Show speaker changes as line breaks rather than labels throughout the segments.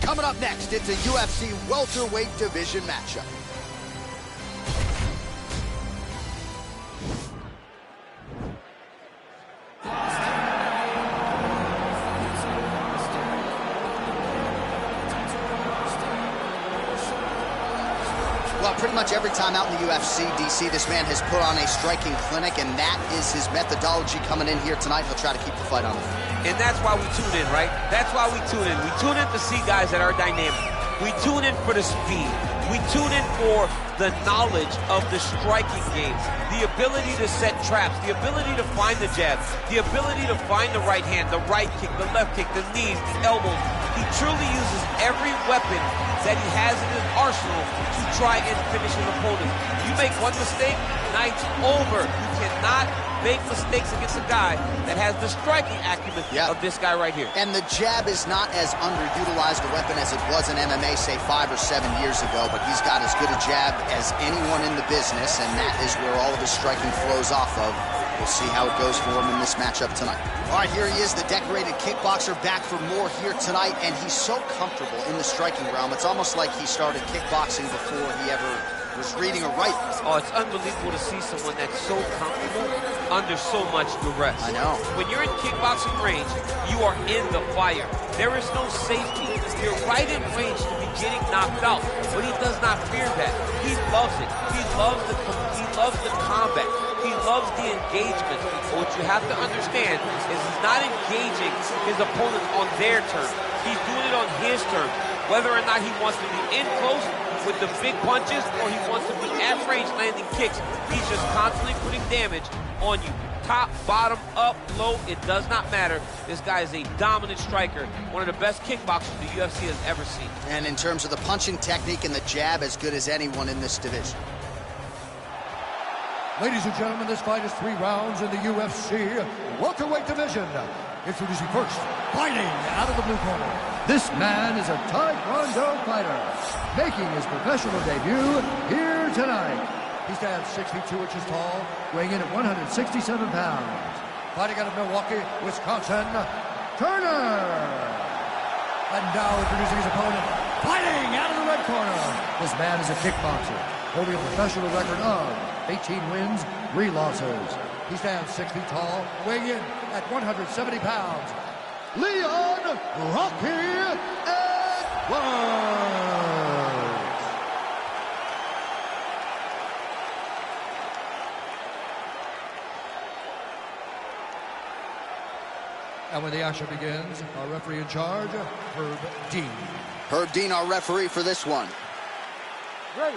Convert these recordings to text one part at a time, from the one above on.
Coming up next, it's a UFC welterweight division matchup. Well, pretty much every time out in the UFC, DC, this man has put on a striking clinic, and that is his methodology coming in here tonight. He'll try to keep the fight on the feet.
And that's why we tune in, right? That's why we tune in. We tune in to see guys that are dynamic. We tune in for the speed. We tune in for the knowledge of the striking game, the ability to set traps, the ability to find the jab, the ability to find the right hand, the right kick, the left kick, the knees, the elbows. He truly uses every weapon that he has in his arsenal to try and finish his opponent. You make one mistake, night's over. You cannot make mistakes against a guy that has the striking acumen of this guy right here.
And the jab is not as underutilized a weapon as it was in MMA, say 5 or 7 years ago, but he's got as good a jab as anyone in the business, and that is where all of his striking flows off of. We'll see how it goes for him in this matchup tonight. All right, here he is, the decorated kickboxer, back for more here tonight, and he's so comfortable in the striking realm. It's almost like he started kickboxing before he ever was reading or writing.
Oh, it's unbelievable to see someone that's so comfortable under so much duress.
I know.
When you're in kickboxing range, you are in the fire. There is no safety. You're right in range to be getting knocked out, but he does not fear that. He loves it. He loves the combat. He loves the engagement. But what you have to understand is he's not engaging his opponents on their terms. He's doing it on his terms. Whether or not he wants to be in close with the big punches or he wants to be at range landing kicks, he's just constantly putting damage on you. Top, bottom, up, low, it does not matter. This guy is a dominant striker, one of the best kickboxers the UFC has ever seen.
And in terms of the punching technique and the jab, as good as anyone in this division.
Ladies and gentlemen, this fight is 3 rounds in the UFC welterweight division. Introducing first, fighting out of the blue corner. This man is a Taekwondo fighter, making his professional debut here tonight. He stands 62 inches tall, weighing in at 167 pounds. Fighting out of Milwaukee, Wisconsin, Turner. And now introducing his opponent, fighting out of the red corner. This man is a kickboxer, holding a professional record of 18 wins, 3 losses. He stands 6 feet tall, weighing in at 170 pounds. Leon Rocky Edwards. And when the action begins, our referee in charge, Herb Dean.
Herb Dean, our referee for this one.
Ready.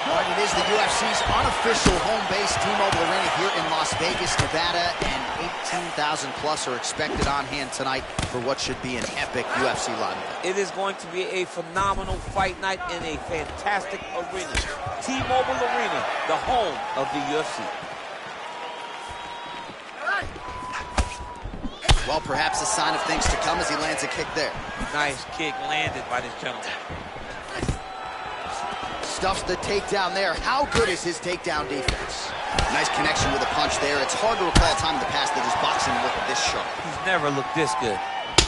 All right, it is the UFC's unofficial home base, T-Mobile Arena here in Las Vegas, Nevada, and 18,000 plus are expected on hand tonight for what should be an epic UFC live event.
It is going to be a phenomenal fight night in a fantastic arena. T-Mobile Arena, the home of the UFC.
Well, perhaps a sign of things to come as he lands a kick there.
Nice kick landed by this gentleman.
Stuffs the takedown there. How good is his takedown defense? Nice connection with a punch there. It's hard to recall a time in the past that his boxing looked this sharp.
He's never looked this good.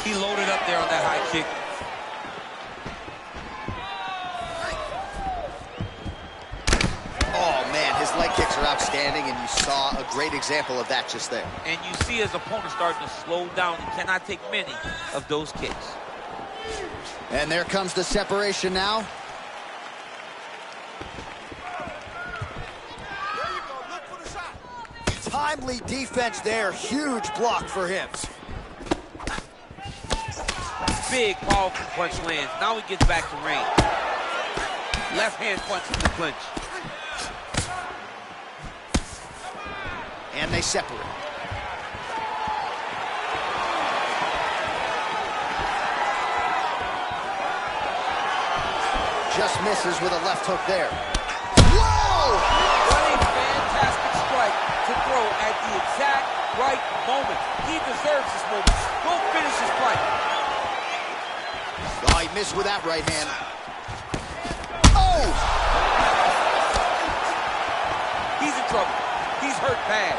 He loaded up there on that high kick.
Oh, man, his leg kicks are outstanding, and you saw a great example of that just there.
And you see his opponent starting to slow down. He cannot take many of those kicks.
And there comes the separation now. Timely defense there. Huge block for him.
Big, powerful punch lands. Now he gets back to range. Left hand punch in the clinch.
And they separate. Just misses with a left hook there. Whoa!
What a fantastic strike to throw at the exact right moment. He deserves this moment. Go finish his fight.
Oh, he missed with that right hand. Oh!
He's in trouble. He's hurt bad.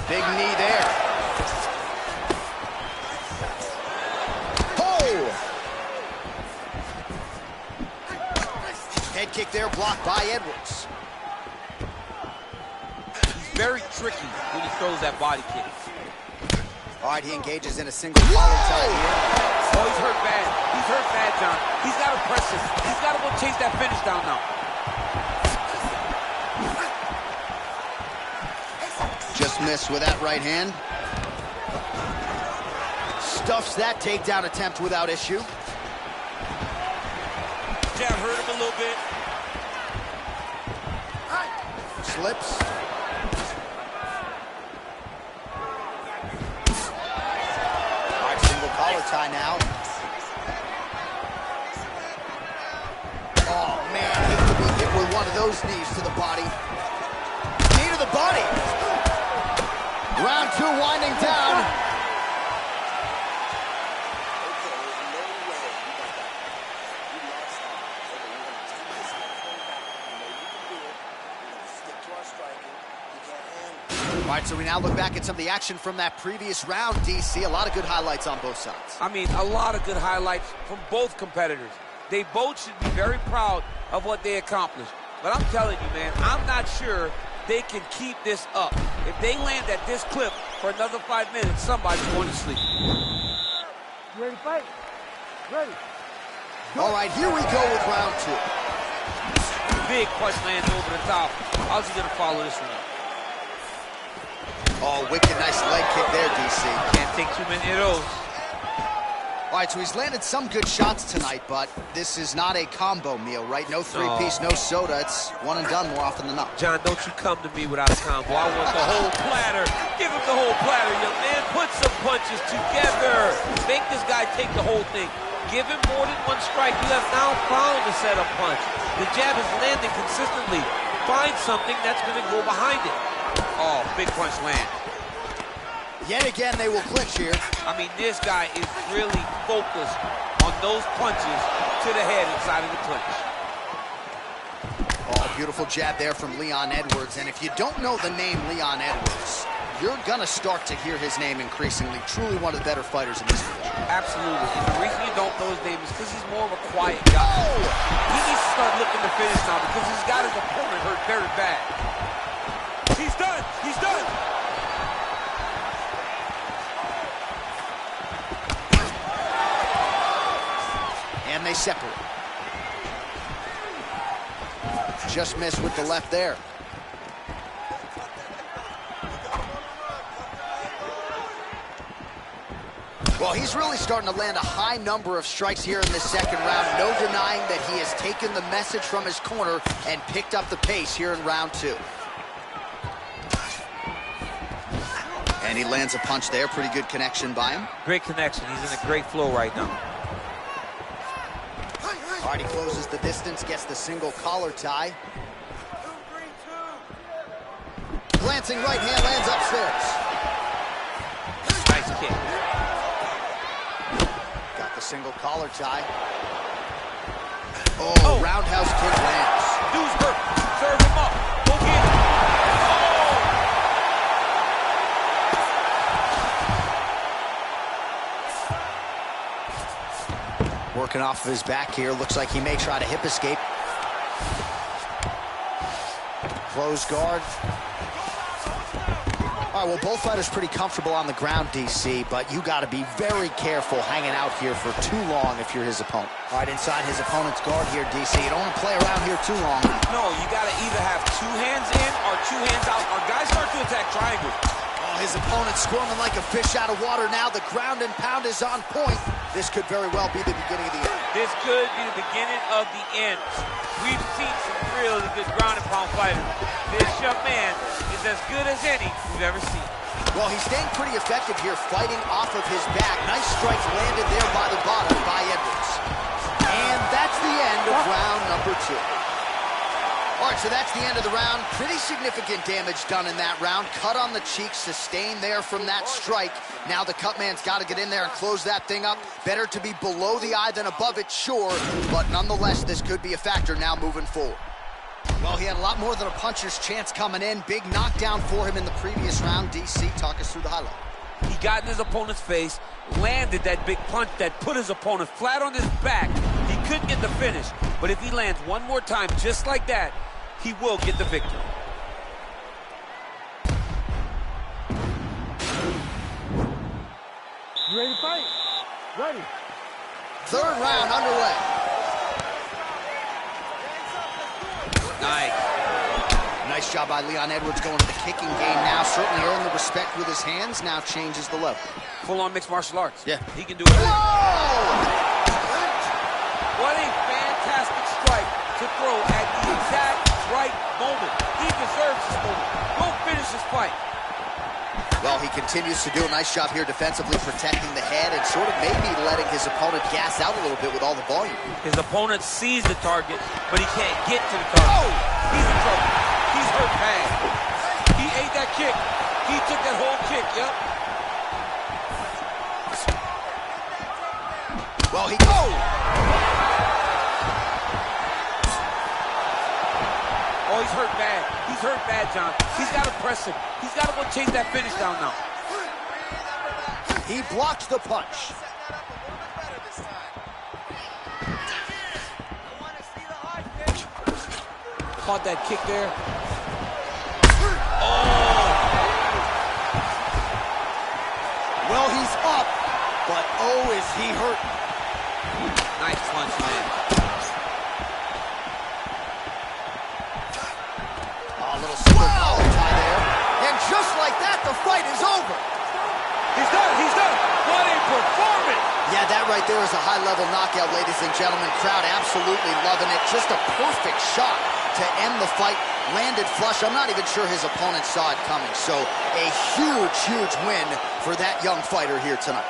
Big knee there. Oh! Head kick there, blocked by Edwards.
He's very tricky when he throws that body kick.
All right, he engages in a single collar tie here.
Oh, he's hurt bad. He's hurt bad, John. He's got to press him. He's got to go chase that finish down now.
Just missed with that right hand. Stuffs that takedown attempt without issue.
Jab hurt him a little bit.
Slips. All right, single collar tie now. Oh, man, he could be hit with one of those knees to the body. Knee to the body. Round 2 winding down. All right, so we now look back at some of the action from that previous round, DC. A lot of good highlights on both sides.
I mean, a lot of good highlights from both competitors. They both should be very proud of what they accomplished. But I'm telling you, man, I'm not sure they can keep this up. If they land at this clip for another 5 minutes, somebody's going to sleep.
You ready to fight? Ready.
All right, here we go with round 2.
Big punch lands over the top. How's he going to follow this one up?
Oh, wicked nice leg kick there, DC.
Can't take too many of those.
All right, so he's landed some good shots tonight, but this is not a combo meal, right? No three-piece, no soda. It's one and done more often than not.
John, don't you come to me without a combo. I want the whole platter. Give him the whole platter, young man. Put some punches together. Make this guy take the whole thing. Give him more than one strike. You have now found the setup punch. The jab is landing consistently. Find something that's going to go behind it. Oh, big punch land.
Yet again, they will clinch here.
I mean, this guy is really focused on those punches to the head inside of the clinch.
Oh, beautiful jab there from Leon Edwards. And if you don't know the name Leon Edwards, you're going to start to hear his name increasingly. Truly one of the better fighters in this division.
Absolutely. And the reason you don't know his name is because he's more of a quiet guy.
Oh!
He needs to start looking to finish now because he's got his opponent hurt very bad. He's done. He's done.
And they separate. Just missed with the left there. Well, he's really starting to land a high number of strikes here in this second round. No denying that he has taken the message from his corner and picked up the pace here in round 2. And he lands a punch there. Pretty good connection by him.
Great connection. He's in a great flow right now.
All right, he closes the distance, gets the single collar tie. Glancing right hand lands upstairs.
Nice kick.
Got the single collar tie. Oh, roundhouse kick lands.
Dude's hurt. Serve him up. Go get him.
Working off of his back here. Looks like he may try to hip escape. Close guard. All right, well, both fighters pretty comfortable on the ground, DC, but you got to be very careful hanging out here for too long if you're his opponent. All right, inside his opponent's guard here, DC. You don't want to play around here too long.
No, you got to either have 2 hands in or 2 hands out. Our guys start to attack triangle.
Oh, his opponent's squirming like a fish out of water now. The ground and pound is on point. This could very well be the beginning of the end.
This could be the beginning of the end. We've seen some really good ground and pound fighters. This young man is as good as any we've ever seen.
Well, he's staying pretty effective here, fighting off of his back. Nice strikes landed there by the bottom by Edwards. And that's the end of round number 2. All All right, so that's the end of the round. Pretty significant damage done in that round. Cut on the cheek, sustained there from that strike. Now the cut man's got to get in there and close that thing up. Better to be below the eye than above it, sure. But nonetheless, this could be a factor now moving forward. Well, he had a lot more than a puncher's chance coming in. Big knockdown for him in the previous round. DC, talk us through the highlight.
He got in his opponent's face, landed that big punch that put his opponent flat on his back. He couldn't get the finish, but if he lands one more time just like that, he will get the victory.
You ready to fight? Ready.
Third round underway.
Nice.
Nice job by Leon Edwards going to the kicking game now. Certainly earned the respect with his hands. Now changes the level.
Full-on mixed martial arts.
Yeah.
He can do it.
Whoa!
What a fantastic strike to throw at the exact right moment. He deserves this moment. Go finish this fight.
Well, he continues to do a nice job here defensively, protecting the head and sort of maybe letting his opponent gas out a little bit with all the volume.
His opponent sees the target, but he can't get to the target. Oh! He's in trouble. He's hurt bad. He ate that kick. He took that whole kick, yep.
Well, he...
Oh, he's hurt bad. He's hurt bad, John. He's got to press him. He's got to go chase that finish down now.
He blocked the punch.
Caught that kick there.
Well, he's up, but oh, is he hurt.
Nice punch, man.
Oh, a little super collar tie there. And just like that, the fight is over.
He's done. He's done. What a performance.
Yeah, that right there is a high-level knockout, ladies and gentlemen. Crowd absolutely loving it. Just a perfect shot to end the fight. Landed flush. I'm not even sure his opponent saw it coming. So a huge, huge win for that young fighter here tonight.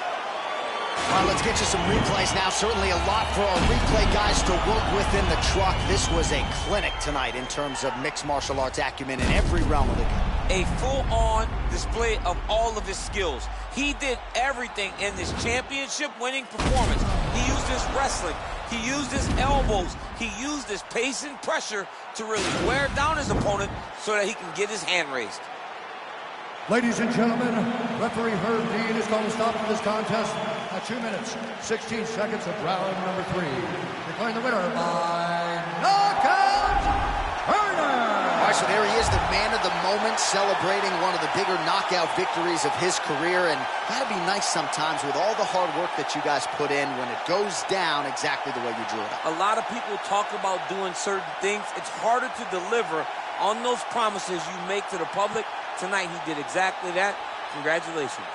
All right, let's get you some replays now. Certainly a lot for our replay guys to work with in the truck. This was a clinic tonight in terms of mixed martial arts acumen in every realm of the game.
A full-on display of all of his skills. He did everything in this championship-winning performance. He used his wrestling. He used his elbows. He used his pace and pressure to really wear down his opponent so that he can get his hand raised.
Ladies and gentlemen, referee Herb Dean is going to stop this contest at 2 minutes, 16 seconds of round number 3. Declaring the winner by knockout, Turner!
All right, so there he is, the man of the moment, celebrating one of the bigger knockout victories of his career. And that'd be nice sometimes with all the hard work that you guys put in when it goes down exactly the way you drew it up.
A lot of people talk about doing certain things. It's harder to deliver on those promises you make to the public. Tonight, he did exactly that. Congratulations.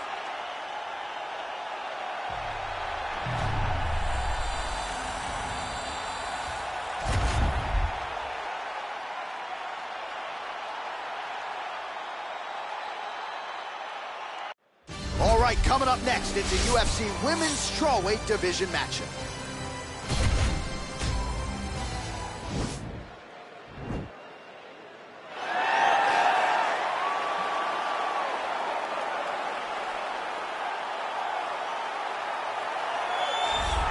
All right, coming up next, it's a UFC Women's Strawweight Division matchup.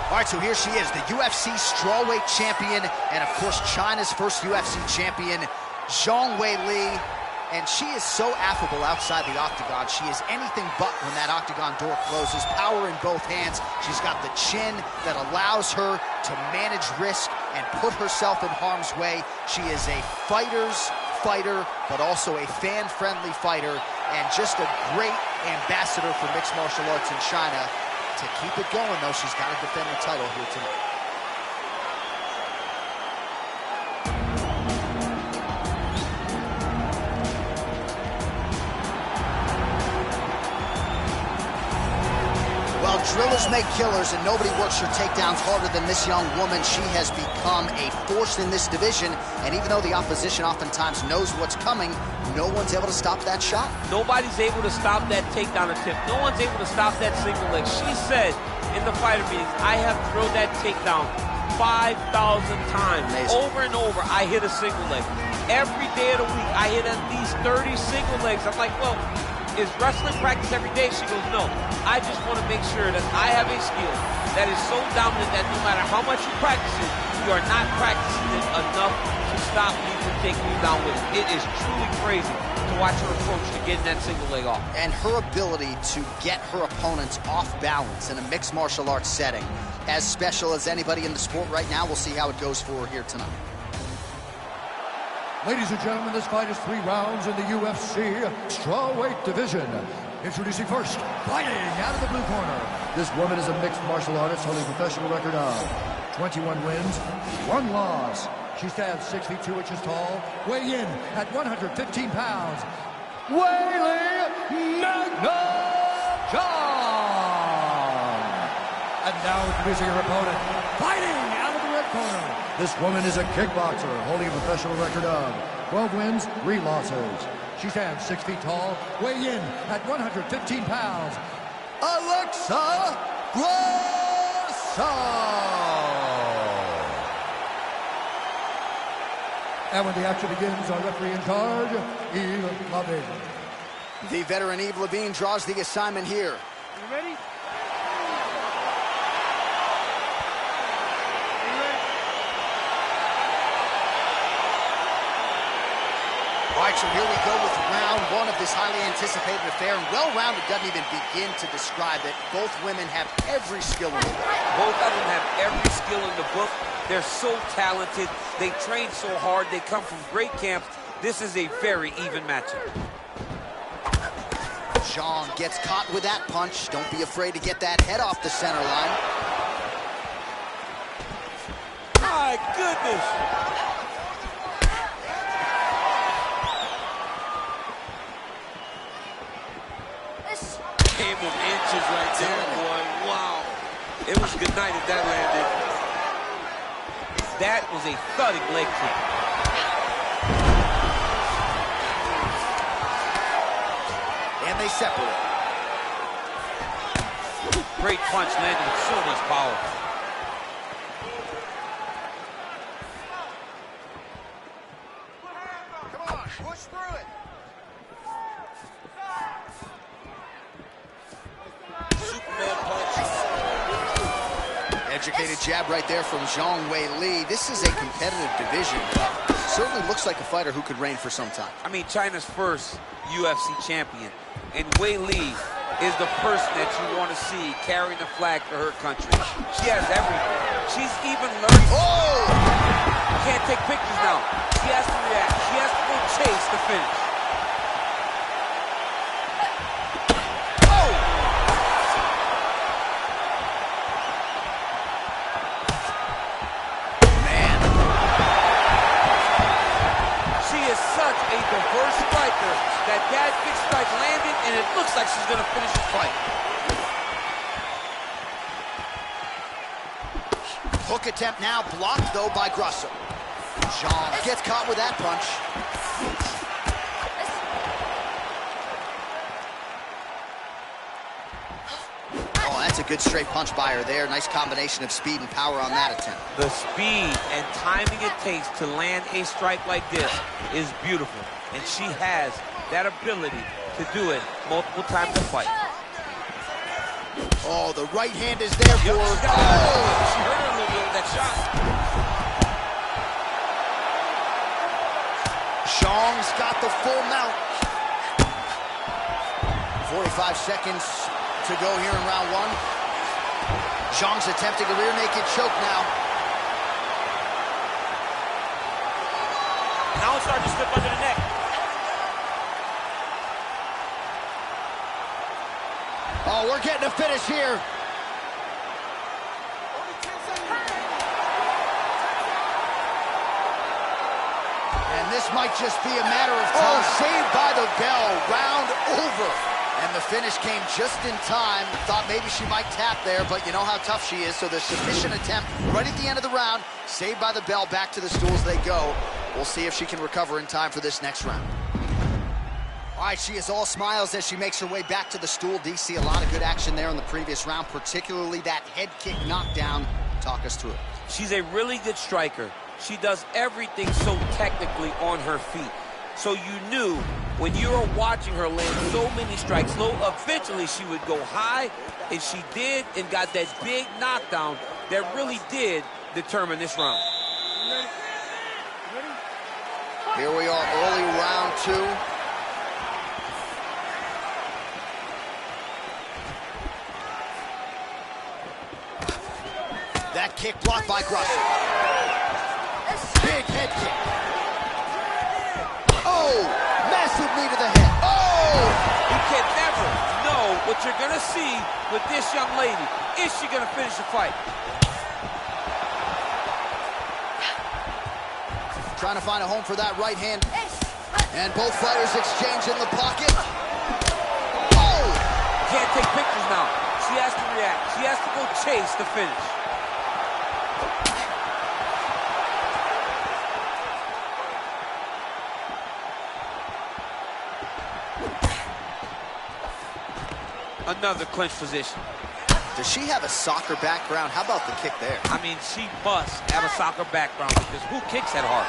All right, so here she is, the UFC strawweight champion, and of course, China's first UFC champion, Zhang Weili. And she is so affable outside the octagon. She is anything but when that octagon door closes. Power in both hands. She's got the chin that allows her to manage risk and put herself in harm's way. She is a fighter's fighter, but also a fan-friendly fighter, and just a great ambassador for mixed martial arts in China. To keep it going, though, she's got to defend the title here tonight. Well, drillers make killers, and nobody works her takedowns harder than this young woman. She has become a force in this division, and even though the opposition oftentimes knows what's coming, no one's able to stop that shot.
Nobody's able to stop that takedown attempt. No one's able to stop that single leg. She said in the fighter meetings, I have drilled that takedown 5,000 times.
Amazing.
Over and over, I hit a single leg. Every day of the week, I hit at least 30 single legs. I'm like, well, is wrestling practice every day? She goes, no. I just want to make sure that I have a skill that is so dominant that no matter how much you practice it, you are not practicing it enough to stop me from taking you down with it. It is truly crazy to watch her approach to getting that single leg off.
And her ability to get her opponents off balance in a mixed martial arts setting, as special as anybody in the sport right now. We'll see how it goes for her here tonight.
Ladies and gentlemen, this fight is 3 rounds in the UFC strawweight division. Introducing first, fighting out of the blue corner. This woman is a mixed martial artist holding a professional record of 21 wins, 1 loss. She stands 6 feet 2 inches tall, weighing in at 115 pounds. Weili Zhang. And now introducing her opponent, fighting out of the red corner. This woman is a kickboxer holding a professional record of 12 wins, 3 losses. She stands 6 feet tall, weighing in at 115 pounds. Alexa Grasso. And when the action begins, our referee in charge, Ilir.
The veteran Yves Levine draws the assignment here.
You ready?
All right, so here we go with round 1 of this highly anticipated affair. And well-rounded doesn't even begin to describe it. Both women have every skill in the book.
Both of them have every skill in the book. They're so talented. They train so hard. They come from great camps. This is a very even matchup.
Zhang gets caught with that punch. Don't be afraid to get that head off the center line.
My goodness. Game of inches right there, boy. Wow. It was good night if that landed. That was a thudding leg kick.
And they separate.
Great punch landed with so much power.
Come on, push through it.
Superman punch.
Educated jab right there from Zhang Weili. This is a competitive division. Certainly looks like a fighter who could reign for some time.
I mean, China's first UFC champion. And Weili is the person that you want to see carrying the flag for her country. She has everything. She's even learned.
Oh!
Can't take pictures now. She has to react. She has to go chase the finish. Diverse striker. That big strike landed, and it looks like she's going to finish the fight.
Hook attempt now blocked, though, by Grasso. Zhang gets caught with that punch. Oh, that's a good straight punch by her there. Nice combination of speed and power on that attempt.
The speed and timing it takes to land a strike like this is beautiful. And she has that ability to do it multiple times a fight.
Oh, the right hand is there for her.
She hurt her a little bit with that shot.
Zhang's got the full mount. 45 seconds to go here in round 1. Zhang's attempting a rear naked choke now.
Now it's starting to slip under the neck.
Oh, we're getting a finish here. And this might just be a matter of time. Oh, saved by the bell. Round over. And the finish came just in time. Thought maybe she might tap there, but you know how tough she is. So the submission attempt right at the end of the round. Saved by the bell. Back to the stools they go. We'll see if she can recover in time for this next round. All right, she is all smiles as she makes her way back to the stool. DC, a lot of good action there in the previous round, particularly that head kick knockdown. Talk us through it.
She's a really good striker. She does everything so technically on her feet. So you knew when you were watching her land so many strikes low, eventually she would go high, and she did, and got that big knockdown that really did determine this round.
Here we are, early round 2. That kick blocked by Grasso. Big head kick. Oh, massive knee to the head. Oh!
You can never know what you're gonna see with this young lady. Is she gonna finish the fight?
Trying to find a home for that right hand. And both fighters exchange in the pocket. Oh!
Can't take pictures now. She has to react. She has to go chase the finish. Another clinch position.
Does she have a soccer background? How about the kick there?
I mean, she must have a soccer background, because who kicks that hard?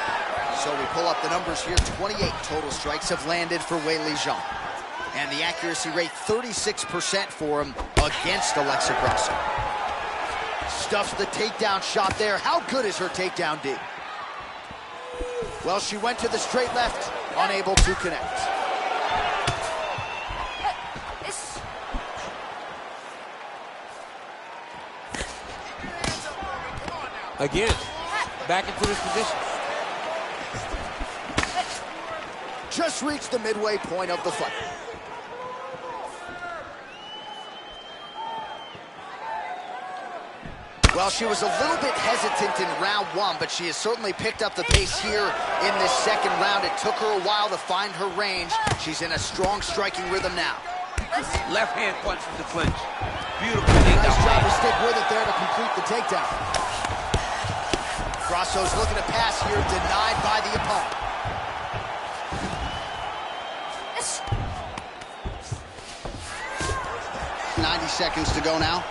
So we pull up the numbers here. 28 total strikes have landed for Weili Zhang. And the accuracy rate, 36% for him against Alexa Grasso. Stuffs the takedown shot there. How good is her takedown D? Well, she went to the straight left, unable to connect.
Again, back into this position.
Just reached the midway point of the fight. Well, she was a little bit hesitant in round 1, but she has certainly picked up the pace here in this second round. It took her a while to find her range. She's in a strong striking rhythm now.
Left hand punch from the clinch. Beautiful takedown.
Nice job to stick with it there to complete the takedown. Grasso's looking to pass here, denied by the opponent. Yes. 90 seconds to go now.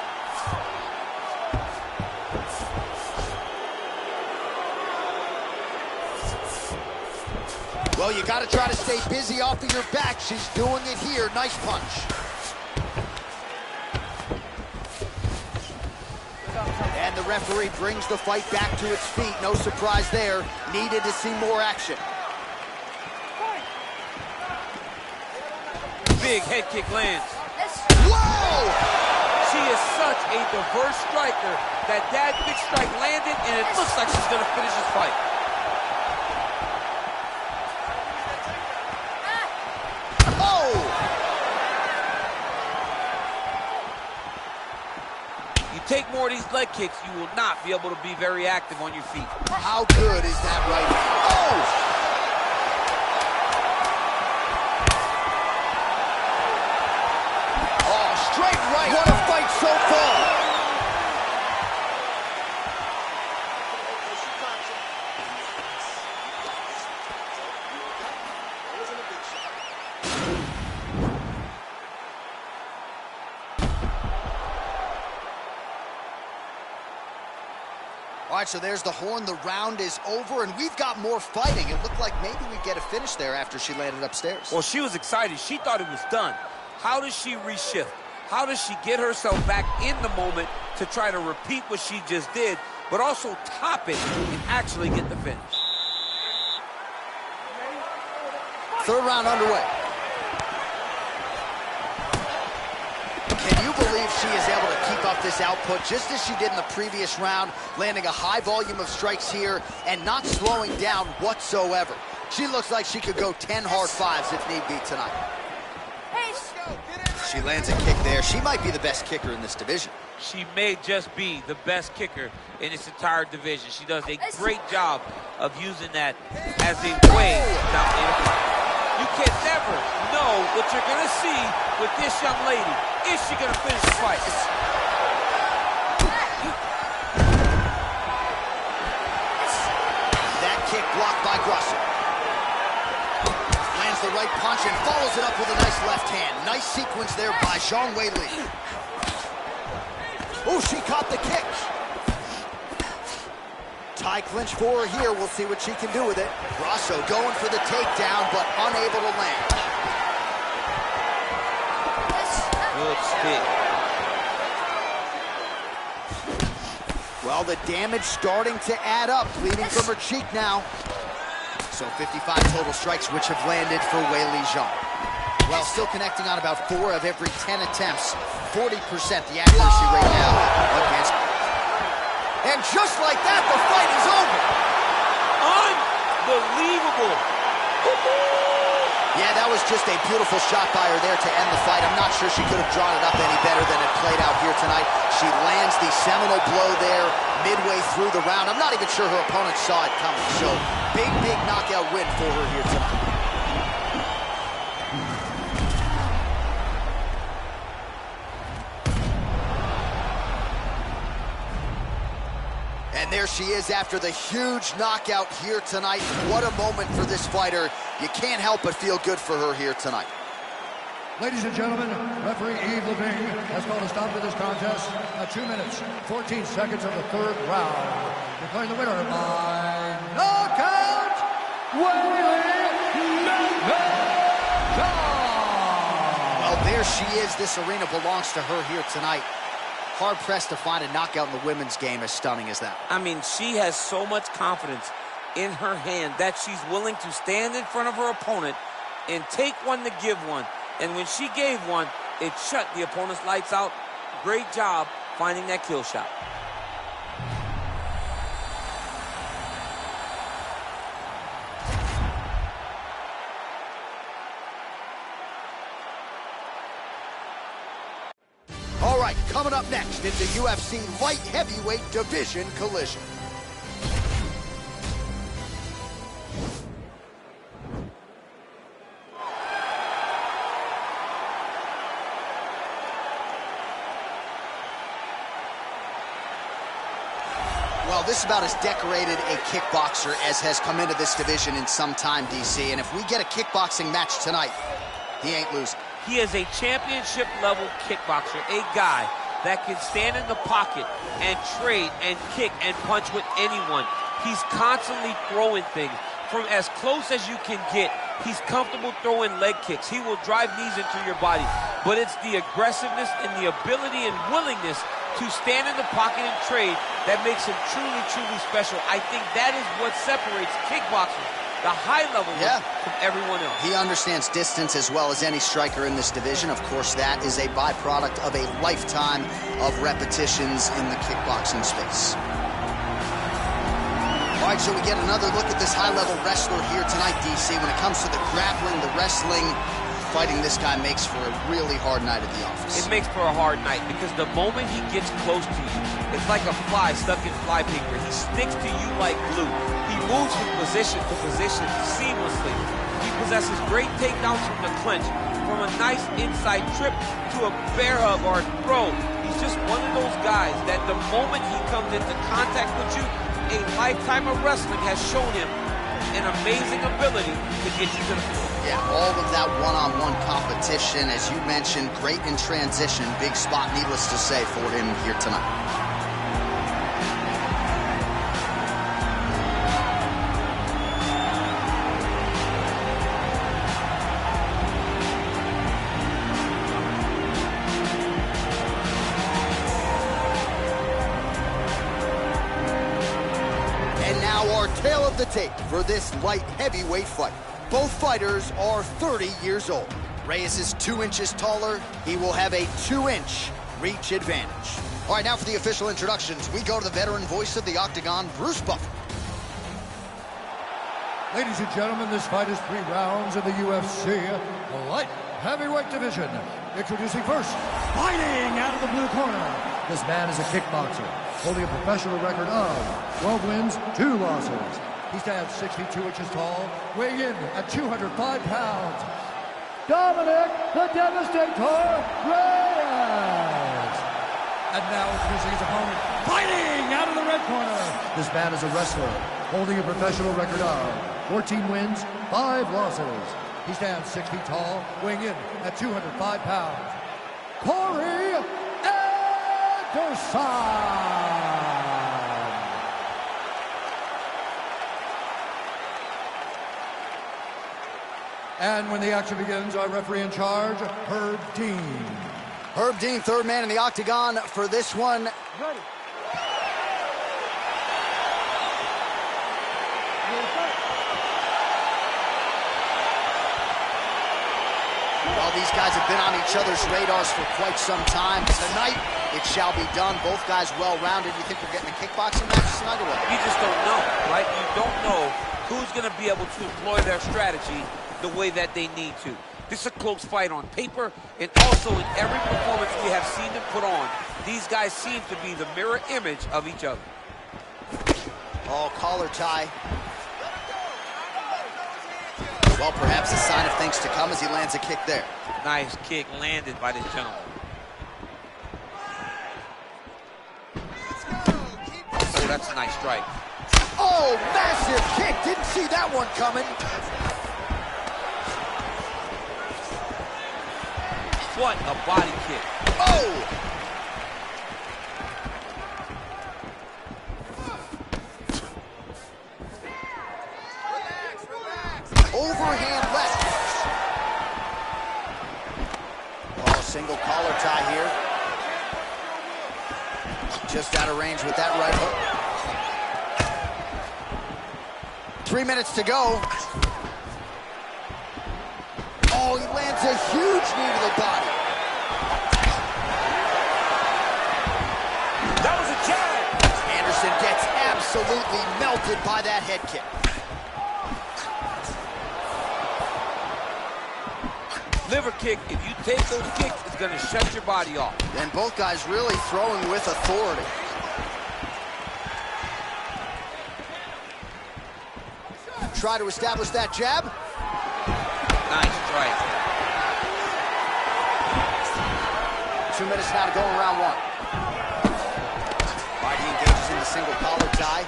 Well, you got to try to stay busy off of your back. She's doing it here. Nice punch. And the referee brings the fight back to its feet. No surprise there. Needed to see more action.
Big head kick lands.
Whoa!
She is such a diverse striker that big strike landed, and it looks like she's going to finish this fight.
Oh!
You take more of these leg kicks, you will not be able to be very active on your feet.
How good is that right hand? Oh! Straight right. What a fight so far. All right, so there's the horn. The round is over, and we've got more fighting. It looked like maybe we'd get a finish there after she landed upstairs.
Well, she was excited. She thought it was done. How does she reshift? How does she get herself back in the moment to try to repeat what she just did, but also top it and actually get the finish?
Third round underway. Can you believe she is able to keep up this output just as she did in the previous round, landing a high volume of strikes here and not slowing down whatsoever? She looks like she could go 10 hard fives if need be tonight. She lands a kick there. She might be the best kicker in this division.
She may just be the best kicker in this entire division. She does a great job of using that as a way down in the fight. You can never know what you're going to see with this young lady. Is she going to finish the fight?
That kick blocked by Grasso. The right punch and follows it up with a nice left hand. Nice sequence there by Weili. Oh, she caught the kick. Tie clinch for her here. We'll see what she can do with it. Grasso going for the takedown, but unable to land.
Good stick.
Well, the damage starting to add up, bleeding from her cheek now. So 55 total strikes, which have landed for Weili Zhang. Well, still connecting on about 4 of every 10 attempts. 40% the accuracy rate now against. And just like that, the fight is over.
Unbelievable.
Yeah, that was just a beautiful shot by her there to end the fight. I'm not sure she could have drawn it up any better than it played out here tonight. She lands the seminal blow there midway through the round. I'm not even sure her opponent saw it coming. So, big knockout win for her here tonight. And there she is after the huge knockout here tonight. What a moment for this fighter. You can't help but feel good for her here tonight.
Ladies and gentlemen, referee Yves Levine has called a stop to this contest at 2 minutes, 14 seconds of the 3rd round. Declaring the winner by knockout, Weili Zhang.
Well, there she is. This arena belongs to her here tonight. Hard-pressed to find a knockout in the women's game as stunning as that.
I mean, she has so much confidence in her hand that she's willing to stand in front of her opponent and take one to give one. And when she gave one, it shut the opponent's lights out. Great job finding that kill shot.
All right, coming up next in the UFC light heavyweight division collision. Well, this is about as decorated a kickboxer as has come into this division in some time, DC. And if we get a kickboxing match tonight, he ain't losing.
He is a championship-level kickboxer, a guy that can stand in the pocket and trade and kick and punch with anyone. He's constantly throwing things from as close as you can get. He's comfortable throwing leg kicks. He will drive knees into your body. But it's the aggressiveness and the ability and willingness to stand in the pocket and trade that makes him truly, truly special. I think that is what separates kickboxers, the high level from everyone else.
He understands distance as well as any striker in this division. Of course, that is a byproduct of a lifetime of repetitions in the kickboxing space. All right, so we get another look at this high-level wrestler here tonight, DC. When it comes to the grappling, the wrestling, fighting this guy makes for a really hard night at the office.
It makes for a hard night because the moment he gets close to you, it's like a fly stuck in fly paper. He sticks to you like glue. He moves from position to position seamlessly. He possesses great takedowns from the clinch, from a nice inside trip to a bear hug or a throw. He's just one of those guys that the moment he comes into contact with you, a lifetime of wrestling has shown him an amazing ability to get you to the floor.
Yeah, all of that one-on-one competition, as you mentioned, great in transition. Big spot, needless to say, for him here tonight. Tail of the tape for this light heavyweight fight. Both fighters are 30 years old. Reyes is 2 inches taller. He will have a 2-inch reach advantage. All right, now for the official introductions, we go to the veteran voice of the Octagon, Bruce Buffer.
Ladies and gentlemen, this fight is 3 rounds in the UFC light heavyweight division. Introducing first, fighting out of the blue corner. This man is a kickboxer, holding a professional record of 12 wins, 2 losses. He stands 62 inches tall, weighing in at 205 pounds. Dominick, the Devastator, Reyes. And now introducing his opponent, fighting out of the red corner. This man is a wrestler, holding a professional record of 14 wins, 5 losses. He stands 6 feet tall, weighing in at 205 pounds. Corey Anderson. And when the action begins, our referee in charge, Herb Dean.
Herb Dean, third man in the octagon for this one.
Ready.
Well, these guys have been on each other's radars for quite some time. Tonight, it shall be done. Both guys well-rounded. You think we're getting a kickboxing match tonight or what?
You just don't know, right? You don't know who's going to be able to employ their strategy the way that they need to. This is a close fight on paper, and also in every performance we have seen them put on, these guys seem to be the mirror image of each other.
Oh, collar tie. Well, perhaps a sign of things to come as he lands a kick there.
Nice kick landed by this gentleman. Oh, that's a nice strike.
Oh, massive kick. Didn't see that one coming.
What a body kick.
Oh! Overhand left. Oh, single collar tie here. Just out of range with that right hook. 3 minutes to go. Oh, he lands a huge knee to the body.
That was a jab.
Anderson gets absolutely melted by that head kick.
Liver kick, if you take those kicks, it's going to shut your body off.
And both guys really throwing with authority. Try to establish that jab.
Nice strike.
2 minutes now to go in round one. Weili engages in the single collar tie.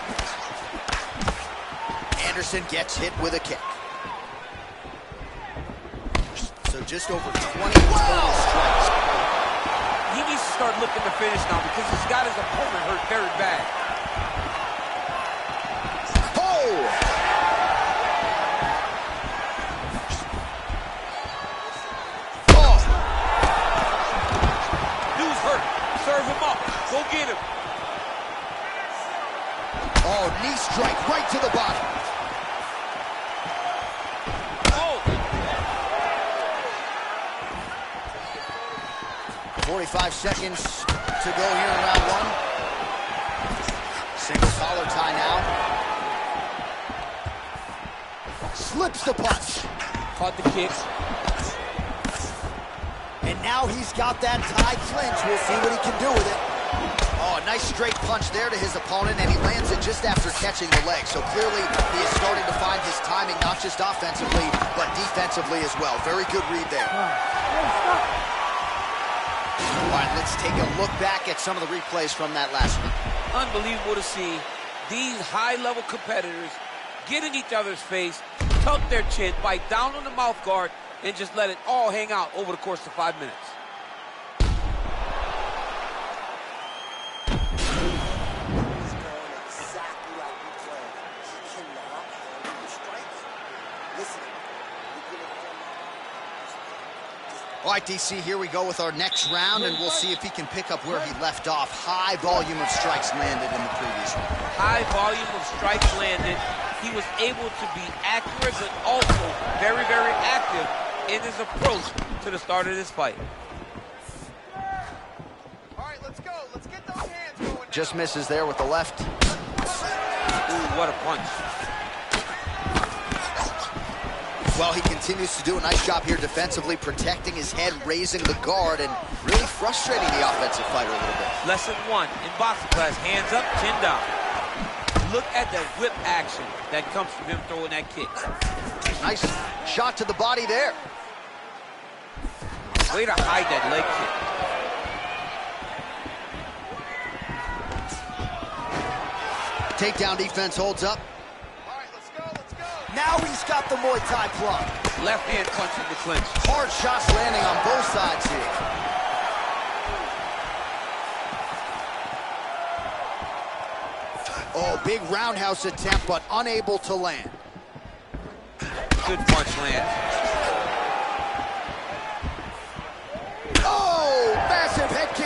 Anderson gets hit with a kick. So just over 20 total strikes.
He needs to start looking to finish now because he's got his opponent hurt very bad.
Oh!
Serve him up. Go get him.
Oh, knee strike right to the body.
Oh.
45 seconds to go here in round one. Single collar tie now. Slips the punch.
Caught the kick.
And now he's got that tie clinch. We'll see what he can do with it. Oh, a nice straight punch there to his opponent, and he lands it just after catching the leg. So clearly, he is starting to find his timing, not just offensively, but defensively as well. Very good read there. All right, let's take a look back at some of the replays from that last one.
Unbelievable to see these high-level competitors get in each other's face, tuck their chin, bite down on the mouth guard, and just let it all hang out over the course of 5 minutes.
All right, DC, here we go with our next round, and we'll see if he can pick up where he left off. High volume of strikes landed in the previous one.
High volume of strikes landed. He was able to be accurate, but also very, very active in his approach to the start of this fight.
All right, let's go. Let's get those hands going now.
Just misses there with the left.
Ooh, what a punch.
Well, he continues to do a nice job here defensively, protecting his head, raising the guard, and really frustrating the offensive fighter a little bit.
Lesson one in boxing class, hands up, chin down. Look at that whip action that comes from him throwing that kick.
Nice shot to the body there.
Way to hide that leg kick.
Takedown defense holds up.
All right, let's go, let's go.
Now he's got the Muay Thai plug.
Left hand punch in the clinch.
Hard shots landing on both sides here. Oh, big roundhouse attempt, but unable to land.
Good punch land.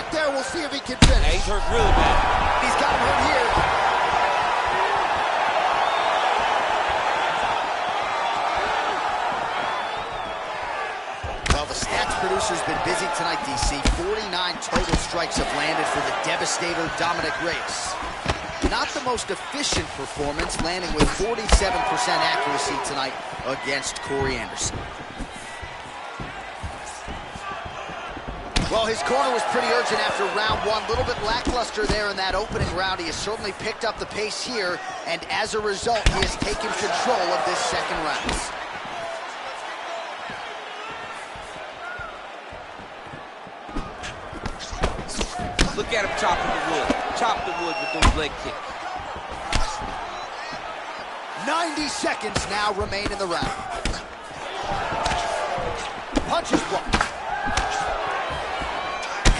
right there. We'll see if he can finish.
Yeah, he's hurt really bad.
He's got him hurt here. Well, the stats producer's been busy tonight, DC. 49 total strikes have landed for the devastator Dominick Reyes. Not the most efficient performance, landing with 47% accuracy tonight against Corey Anderson. Well, his corner was pretty urgent after round one. A little bit lackluster there in that opening round. He has certainly picked up the pace here, and as a result, he has taken control of this second round.
Look at him chopping the wood. Chop the wood with those leg kicks.
90 seconds now remain in the round. Punches blocked.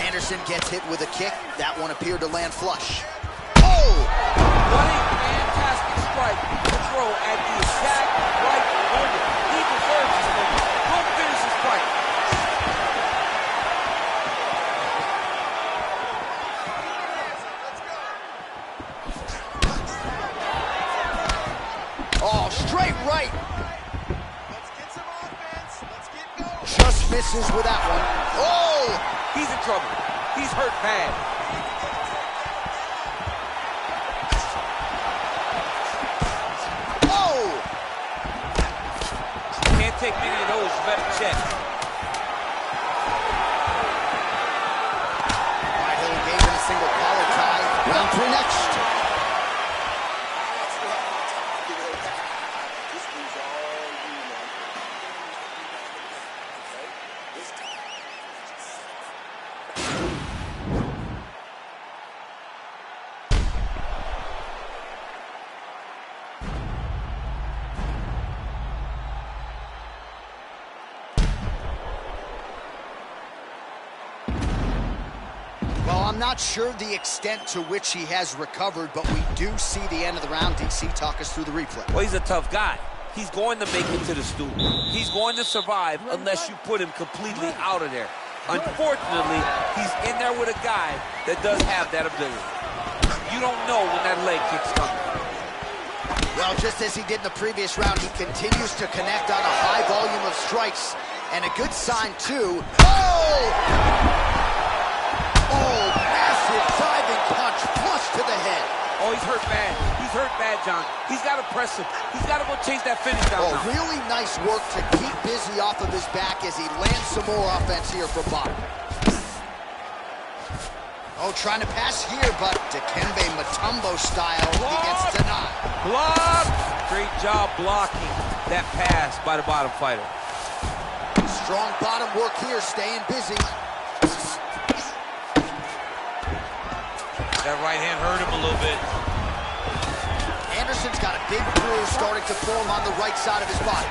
Anderson gets hit with a kick. That one appeared to land flush. Oh!
What a fantastic strike to throw at the exact right moment. He deserves this moment. Go finish this fight.
Oh, straight right.
Let's get some offense. Let's get going.
Just misses with that one. Oh!
He's in trouble. He's hurt bad.
Oh!
Can't take many of those. You better check.
All right, he'll engage in a single collar tie. Round three next. Well, I'm not sure the extent to which he has recovered, but we do see the end of the round. DC, talk us through the replay.
Well, he's a tough guy. He's going to make it to the stool. He's going to survive unless you put him completely out of there. Unfortunately, he's in there with a guy that does have that ability. You don't know when that leg kick's coming.
Well, just as he did in the previous round, he continues to connect on a high volume of strikes. And a good sign, too. Oh! Oh, massive diving punch, flush to the head.
Oh, he's hurt bad. He's hurt bad, John. He's got to press him. He's got to go chase that finish down.
Oh, really nice work to keep busy off of his back as he lands some more offense here for Bob. Oh, trying to pass here, but Dikembe Mutombo style, he gets denied.
Block! Great job blocking that pass by the bottom fighter.
Strong bottom work here, staying busy.
That right hand hurt him a little bit.
Anderson's got a big bruise starting to form on the right side of his body.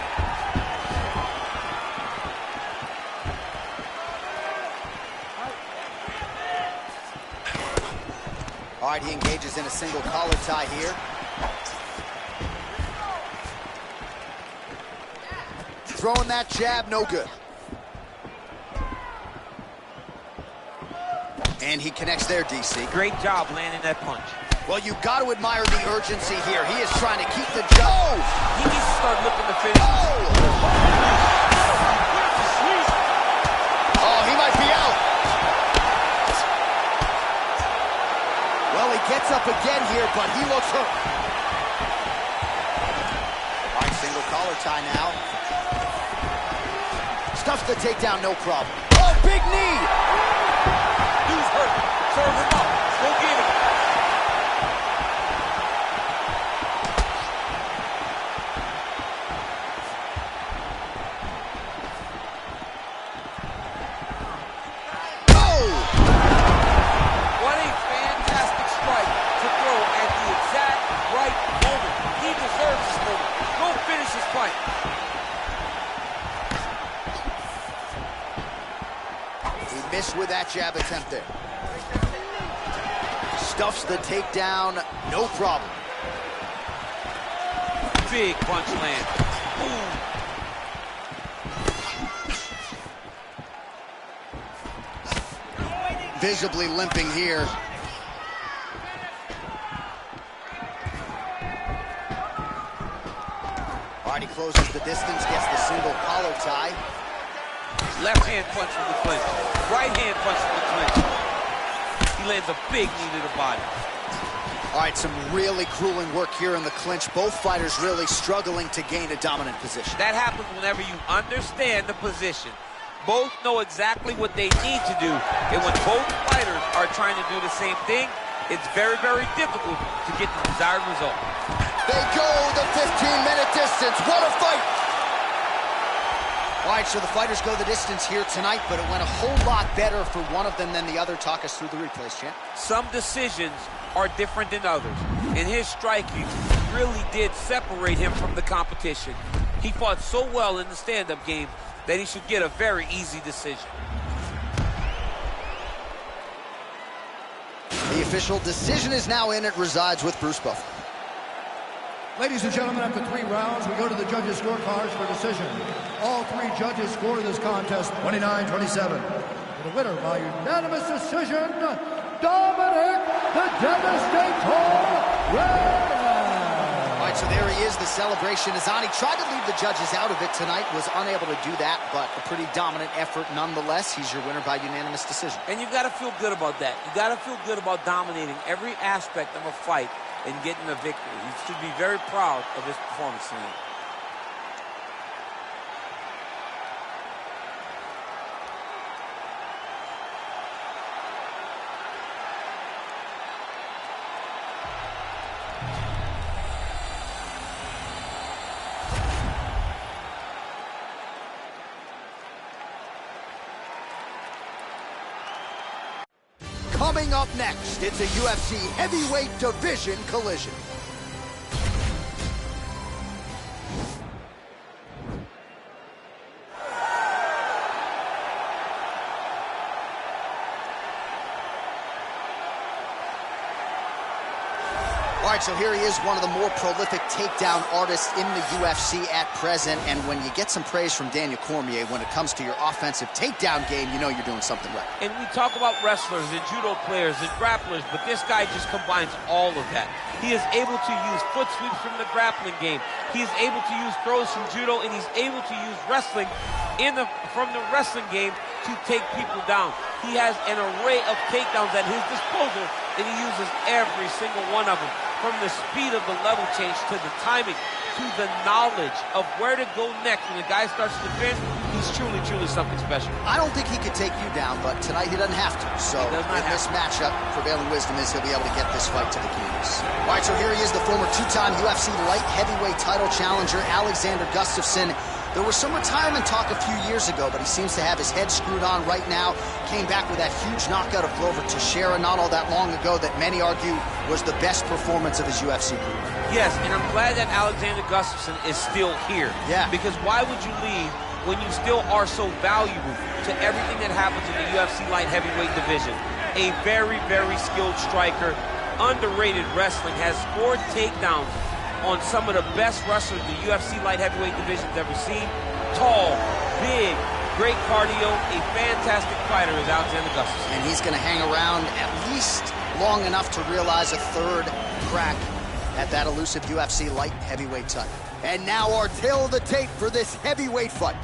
All right, he engages in a single collar tie here. Throwing that jab, no good. And he connects there, DC.
Great job landing that punch.
Well, you got to admire the urgency here. He is trying to keep the jab. Oh!
He needs to start looking to finish.
Oh, he might be out. Well, he gets up again here, but he looks hurt. All right, single collar tie now. Stuffs the takedown, no problem. Oh, big knee!
Dude's hurt. Serve him up. Go get him.
Oh!
What a fantastic strike to throw at the exact right moment. He deserves this moment. Go finish his fight.
Missed with that jab attempt there. Stuffs the takedown, no problem.
Big punch land. Ooh.
visibly limping here. All right, he closes the distance, gets the single collar tie.
Left hand punch from the clinch. Right hand punch from the clinch. He lands a big knee to the body.
All right, some really grueling work here in the clinch. Both fighters really struggling to gain a dominant position.
That happens whenever you understand the position. Both know exactly what they need to do. And when both fighters are trying to do the same thing, it's very, very difficult to get the desired result.
They go the 15-minute distance. What a fight! All right, so the fighters go the distance here tonight, but it went a whole lot better for one of them than the other. Talk us through the replays, champ.
Some decisions are different than others, and his striking really did separate him from the competition. He fought so well in the stand-up game that he should get a very easy decision.
The official decision is now in. It resides with Bruce Buffer.
Ladies and gentlemen, after 3 rounds, we go to the judges' scorecards for decision. All 3 judges score this contest 29-27. For the winner by unanimous decision, Dominick the Devastator Reyes.
All right, so there he is. The celebration is on. He tried to leave the judges out of it tonight, was unable to do that, but a pretty dominant effort nonetheless. He's your winner by unanimous decision.
And you've got to feel good about that. You got to feel good about dominating every aspect of a fight and getting a victory. He should be very proud of his performance tonight.
Coming up next, it's a UFC heavyweight division collision. All right, so here he is, one of the more prolific takedown artists in the UFC at present. And when you get some praise from Daniel Cormier when it comes to your offensive takedown game, you know you're doing something right.
And we talk about wrestlers and judo players and grapplers, but this guy just combines all of that. He is able to use foot sweeps from the grappling game. He is able to use throws from judo, and he's able to use wrestling from the wrestling game to take people down. He has an array of takedowns at his disposal, and he uses every single one of them. From the speed of the level change to the timing to the knowledge of where to go next when the guy starts to defend, he's truly, truly something special.
I don't think he could take you down, but tonight he doesn't have to. So in this matchup, prevailing wisdom is he'll be able to get this fight to the canvas. All right, so here he is, the former 2-time UFC light heavyweight title challenger, Alexander Gustufsson. There was some retirement talk a few years ago, but he seems to have his head screwed on right now. Came back with that huge knockout of Glover Teixeira not all that long ago that many argue was the best performance of his UFC career.
Yes, and I'm glad that Alexander Gustufsson is still here.
Yeah.
Because why would you leave when you still are so valuable to everything that happens in the UFC light heavyweight division? A very, very skilled striker, underrated wrestling, has scored takedowns on some of the best wrestlers the UFC light heavyweight division's ever seen. Tall, big, great cardio, a fantastic fighter is Alexander Gustufsson.
And he's going to hang around at least long enough to realize a third crack at that elusive UFC light heavyweight title. And now our tale of the tape for this heavyweight fight.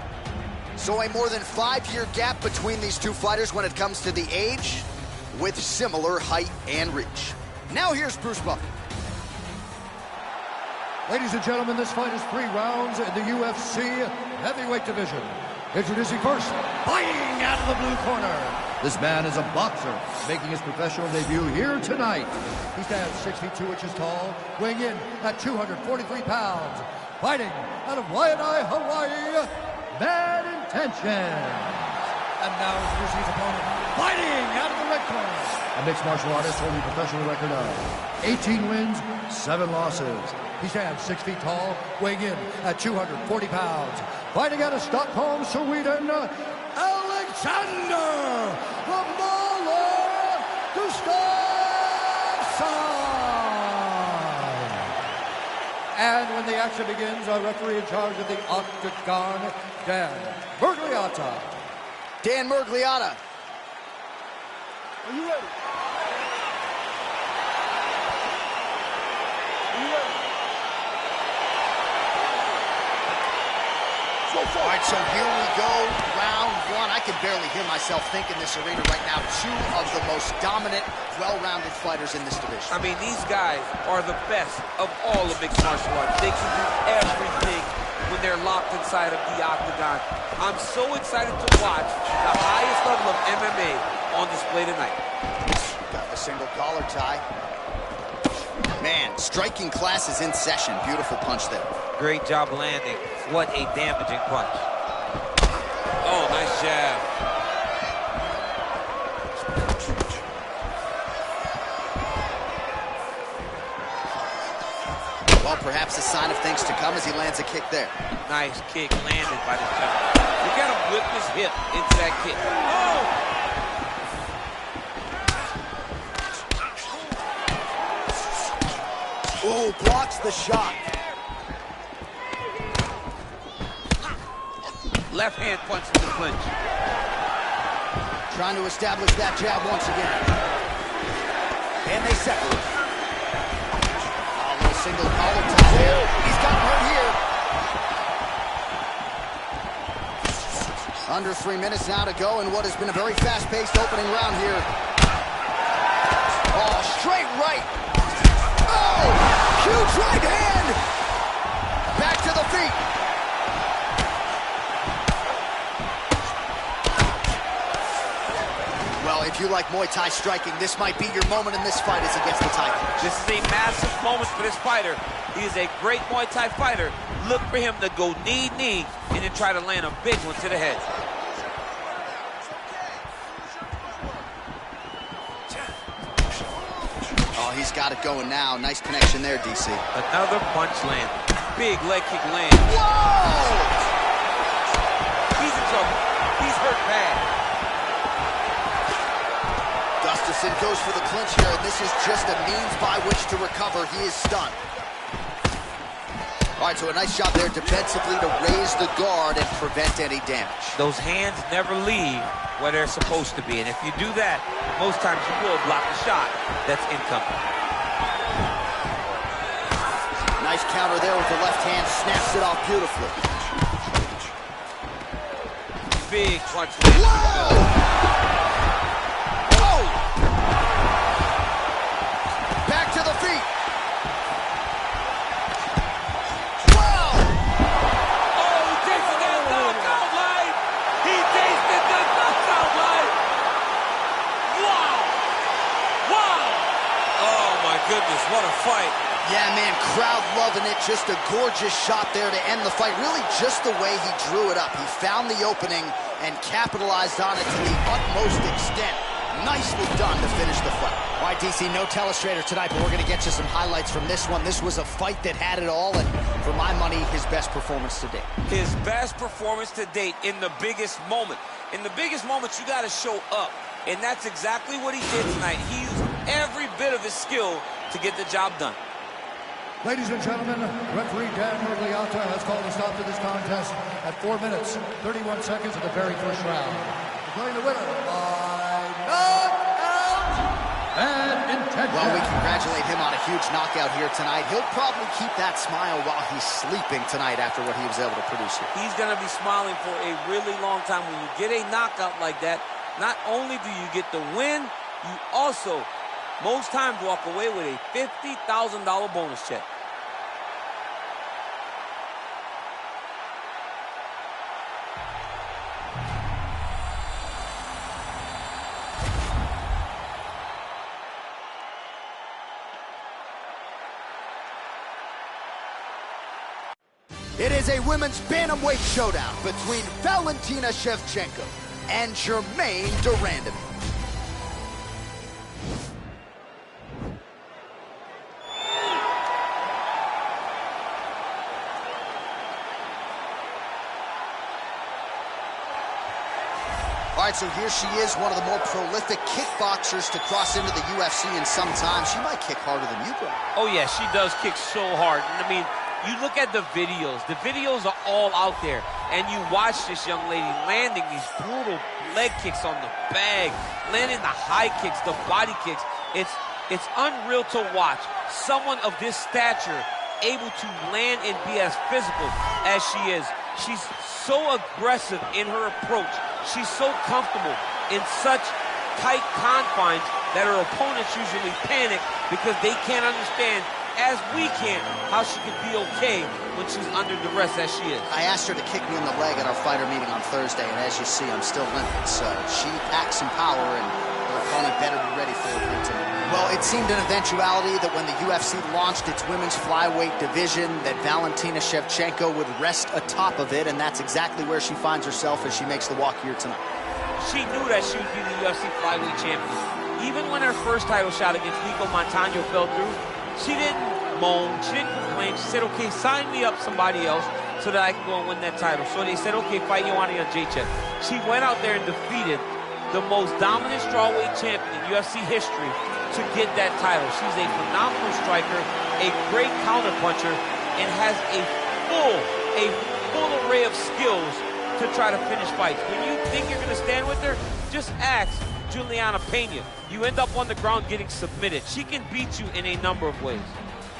So a more than 5-year gap between these two fighters when it comes to the age, with similar height and reach. Now here's Bruce Buffer.
Ladies and gentlemen, this fight is 3 rounds in the UFC heavyweight division. Introducing first, fighting out of the blue corner. This man is a boxer, making his professional debut here tonight. He stands 62 inches tall, weighing in at 243 pounds. Fighting out of Weili, Hawaii, Bad Intentions. And now introducing his opponent, fighting out of the red corner. A mixed martial artist holding a professional record of 18 wins, 7 losses. He stands 6 feet tall, weighing in at 240 pounds. Fighting out of Stockholm, Sweden, Alexander the Mauler Gustufsson. And when the action begins, our referee in charge of the Octagon, Dan Miragliotta.
Dan Miragliotta.
Are you ready?
All right, so here we go, round one. I can barely hear myself think in this arena right now. Two of the most dominant, well-rounded fighters in this division.
I mean, these guys are the best of all of mixed martial arts. They can do everything when they're locked inside of the octagon. I'm so excited to watch the highest level of MMA on display tonight.
Got the single collar tie. Man, striking class is in session. Beautiful punch there.
Great job landing. What a damaging punch. Oh, nice jab.
Well, perhaps a sign of things to come as he lands a kick there.
Nice kick landed by this gentleman. Look at him whip his hip into that kick. Oh!
Ooh, blocks the shot.
Left hand punch to the clinch.
Trying to establish that jab once again. And they separate. A little single collar tie there. He's gotten hurt here. Under 3 minutes now to go in what has been a very fast-paced opening round here. Oh, straight right. Oh, huge right hand. Back to the feet. Well, if you like Muay Thai striking, this might be your moment in this fight as he gets the title.
This is a massive moment for this fighter. He is a great Muay Thai fighter. Look for him to go knee, and then try to land a big one to the head.
Oh, he's got it going now. Nice connection there, DC.
Another punch land. Big leg kick land.
Whoa!
He's in trouble. He's hurt bad.
Gustufsson goes for the clinch here, and this is just a means by which to recover. He is stunned. All right, so a nice job there defensively to raise the guard and prevent any damage.
Those hands never leave where they're supposed to be, and if you do that, most times you will block the shot that's incoming.
Nice counter there with the left hand, snaps it off beautifully.
Big punch.
Whoa! Back to the feet. Wow!
Oh, he tasted that knockout line. He tasted the knockout line. Wow! Wow! Oh my goodness, what a fight.
Yeah, man, crowd loving it. Just a gorgeous shot there to end the fight. Really just the way he drew it up. He found the opening and capitalized on it to the utmost extent. Nicely done to finish the fight. All right, DC, no telestrator tonight, but we're going to get you some highlights from this one. This was a fight that had it all, and for my money, his best performance to date.
His best performance to date in the biggest moment. In the biggest moments, you got to show up, and that's exactly what he did tonight. He used every bit of his skill to get the job done.
Ladies and gentlemen, referee Dan Murgliata has called a stop to this contest at 4 minutes, 31 seconds of the very first round. Declaring the winner by knockout and intention.
Well, we congratulate him on a huge knockout here tonight. He'll probably keep that smile while he's sleeping tonight after what he was able to produce here.
He's going to be smiling for a really long time. When you get a knockout like that, not only do you get the win, you also, most times, walk away with a $50,000 bonus check.
It is a women's bantamweight showdown between Valentina Schevchenko and Germain De Randamie. All right, so here she is, one of the more prolific kickboxers to cross into the UFC in some time. She might kick harder than you, bro.
Oh, yeah, she does kick so hard. And I mean, you look at the videos are all out there. And you watch this young lady landing these brutal leg kicks on the bag, landing the high kicks, the body kicks. It's unreal to watch someone of this stature able to land and be as physical as she is. She's so aggressive in her approach. She's so comfortable in such tight confines that her opponents usually panic because they can't understand, as we can, how she can be okay when she's under duress as she is.
I asked her to kick me in the leg at our fighter meeting on Thursday, and as you see, I'm still limping. So she packs some power, and her opponent better be ready for her tonight. Well, it seemed an eventuality that when the UFC launched its women's flyweight division, that Valentina Schevchenko would rest atop of it, and that's exactly where she finds herself as she makes the walk here tonight.
She knew that she would be the UFC flyweight champion. Even when her first title shot against Nico Montano fell through, she didn't moan, she didn't complain. She said, okay, sign me up somebody else so that I can go and win that title. So they said, okay, fight Joanna Jędrzejczyk. She went out there and defeated the most dominant strawweight champion in UFC history to get that title. She's a phenomenal striker, a great counterpuncher, and has a full array of skills to try to finish fights. When you think you're going to stand with her, just ask Juliana Pena. You end up on the ground getting submitted. She can beat you in a number of ways.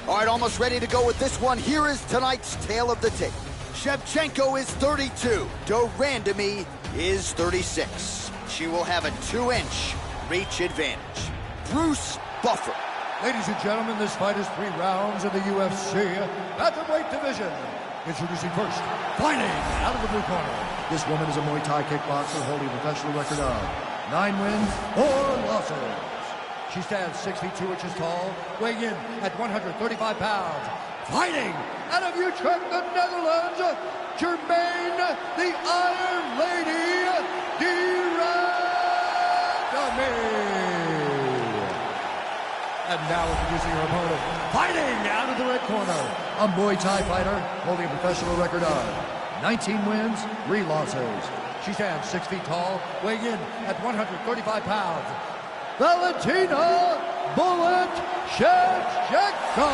All right, almost ready to go with this one. Here is tonight's tale of the tape. Schevchenko is 32. De Randamie is 36.
She will have a 2-inch reach advantage.
Bruce Buffer.
Ladies and gentlemen, this fight is 3 rounds in the UFC Featherweight division. Introducing first, fighting out of the blue corner. This woman is a Muay Thai kickboxer holding a professional record of 9 wins, 4 losses. She stands 6 feet 2 inches tall, weighing in at 135 pounds. Fighting out of Utrecht, the Netherlands, Germain, the Iron Lady, De Randamie. And now introducing her opponent, fighting out of the red corner, a Muay Thai fighter holding a professional record of 19 wins, 3 losses. She stands 6 feet tall, weighing in at 135 pounds. Valentina "Bullet" Schevchenko.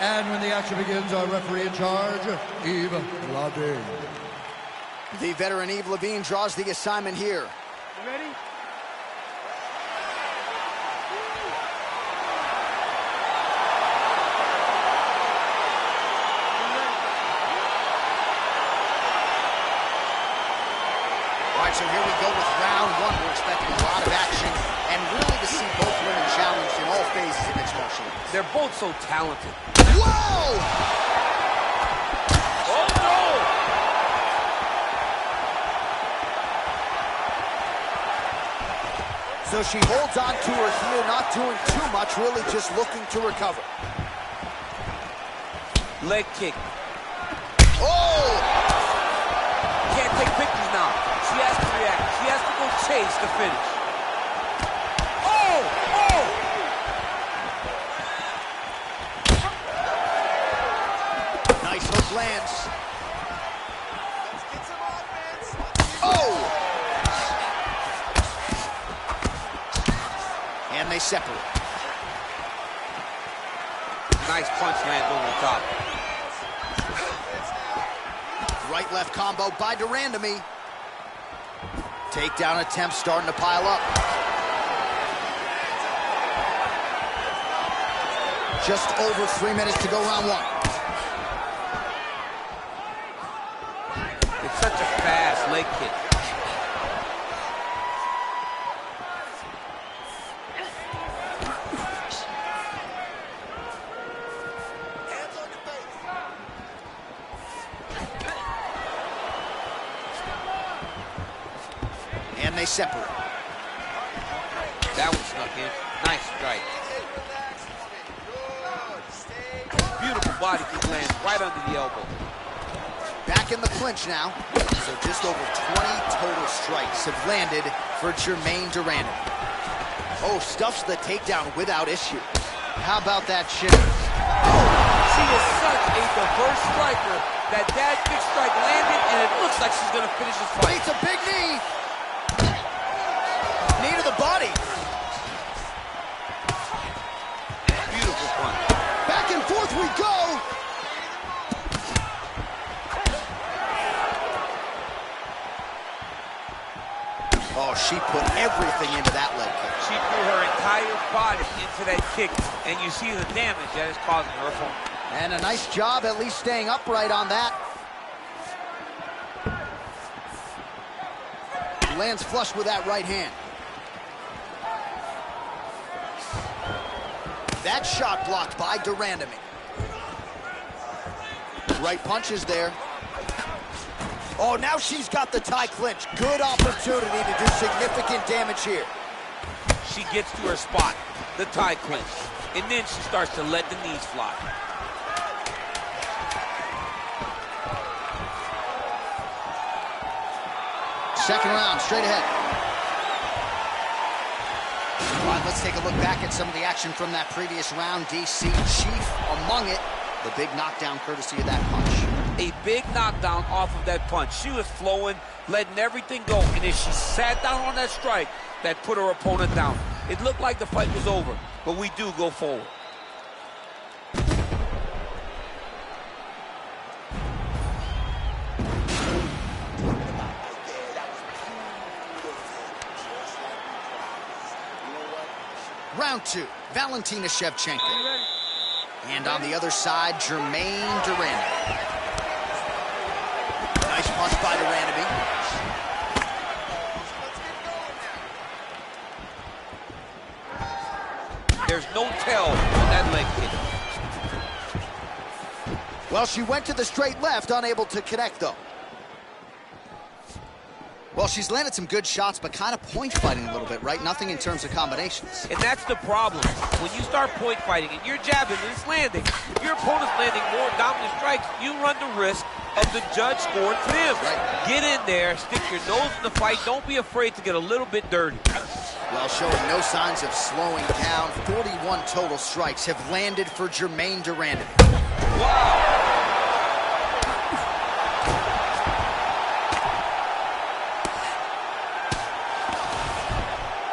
And when the action begins, our referee in charge, Yves Lavigne.
The veteran Yves Lavigne draws the assignment here.
You ready?
So here we go with round 1. We're expecting a lot of action and really to see both women challenged in all phases of mixed martial arts.
They're both so talented.
Whoa!
Oh, no!
So she holds on to her heel, not doing too much, really just looking to recover.
Leg kick.
Oh!
Can't take pictures now. She has to react. She has to go chase the finish. Oh! Oh!
Nice hook lands.
Let's get some offense.
Oh! And they separate.
Nice punch land over the top.
Right-left combo by De Randamie. Takedown attempt starting to pile up.
Just over 3 minutes to go round 1.
It's such a fast leg kick.
Hands on your face.
And they separate.
That one snuck in. Nice strike.
Relax for me. Good. Stay.
Beautiful body kick lands right under the elbow.
Back in the clinch now. So just over 20 total strikes have landed for Germain De Randamie. Oh, stuffs the takedown without issue. How about that shin?
She is such a diverse striker that big strike landed, and it looks like she's going to finish this fight.
It's a big knee. Knee to the body.
Beautiful punch.
Back and forth we go.
she put everything into that leg kick.
She threw her entire body into that kick, and you see the damage that is causing her opponent.
And a nice job at least staying upright on that. Lands flush with that right hand. That shot blocked by De Randamie. Right punch is there. Oh, now she's got the tie clinch. Good opportunity to do significant damage here.
She gets to her spot, the tie clinch, and then she starts to let the knees fly.
Second round, straight ahead. All right, let's take a look back at some of the action from that previous round. DC chief among it. The big knockdown courtesy of that punch.
A big knockdown off of that punch. She was flowing, letting everything go, and as she sat down on that strike, that put her opponent down. It looked like the fight was over, but we do go forward.
Round two, Valentina Schevchenko. And on the other side, Germain De Randamie. Nice punch by De Randamie.
There's no tell on that leg kick.
Well, she went to the straight left, unable to connect, though. Well, she's landed some good shots, but kind of point fighting a little bit, right? Nothing in terms of combinations.
And that's the problem. When you start point fighting and you're jabbing and it's landing, if your opponent's landing more dominant strikes, you run the risk of the judge scoring for them.
Right.
Get in there, stick your nose in the fight. Don't be afraid to get a little bit dirty.
Well, showing no signs of slowing down. 41 total strikes have landed for Germain De Randamie.
Wow.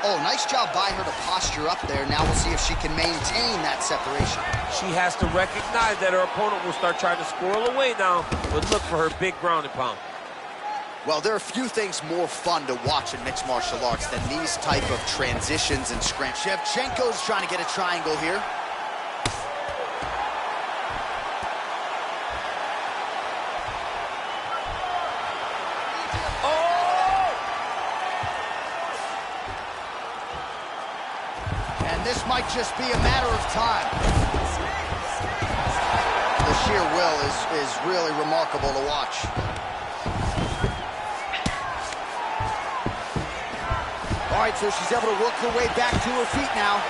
Oh, nice job by her to posture up there. Now we'll see if she can maintain that separation.
She has to recognize that her opponent will start trying to squirrel away now, but look for her big ground and pound.
Well, there are few things more fun to watch in mixed martial arts than these type of transitions and scrams. Schevchenko's trying to get a triangle here. This might just be a matter of time. The sheer will is really remarkable to watch. All right, so she's able to work her way back to her feet now.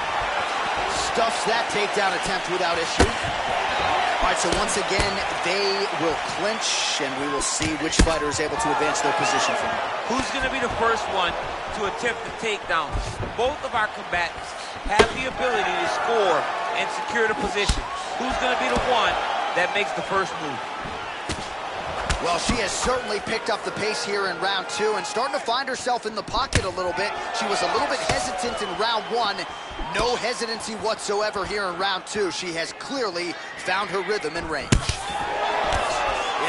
Stuffs that takedown attempt without issue. All right, so once again, they will clinch, and we will see which fighter is able to advance their position from here.
Who's going to be the first one to attempt the takedown? Both of our combatants have the ability to score and secure the position. Who's going to be the one that makes the first move?
Well, she has certainly picked up the pace here in round two and starting to find herself in the pocket a little bit. She was a little bit hesitant in round one. No hesitancy whatsoever here in round two. She has clearly found her rhythm and range.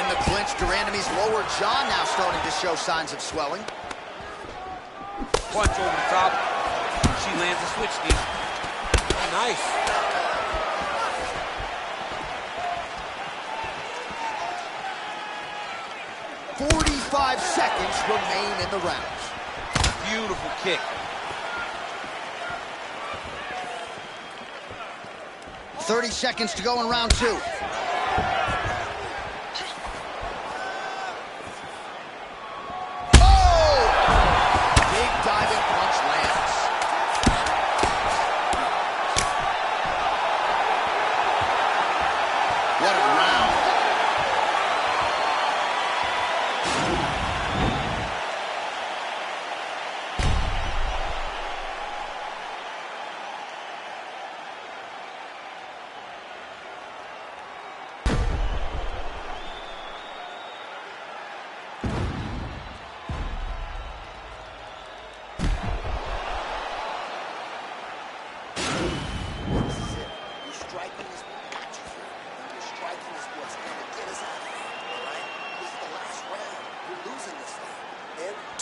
In the clinch, De Randamie's lower jaw now starting to show signs of swelling.
Punch over the top. She lands a switch knee. Oh, nice.
.45 seconds remain in the round.
Beautiful kick.
.30 seconds to go in round two.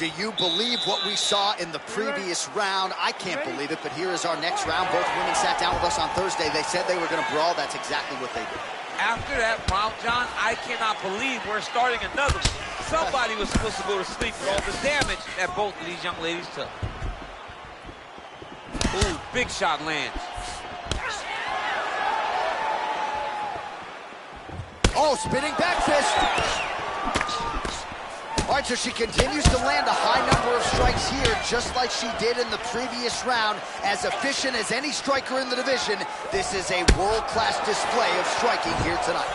Do you believe what we saw in the previous round? I can't believe it, but here is our next round. Both women sat down with us on Thursday. They said they were going to brawl. That's exactly what they did.
After that round, John, I cannot believe we're starting another one. Somebody was supposed to go to sleep with all the damage that both of these young ladies took. Ooh, big shot lands.
Oh, spinning back fist. All right, so she continues to land a high number of strikes here, just like she did in the previous round. As efficient as any striker in the division, this is a world-class display of striking here tonight.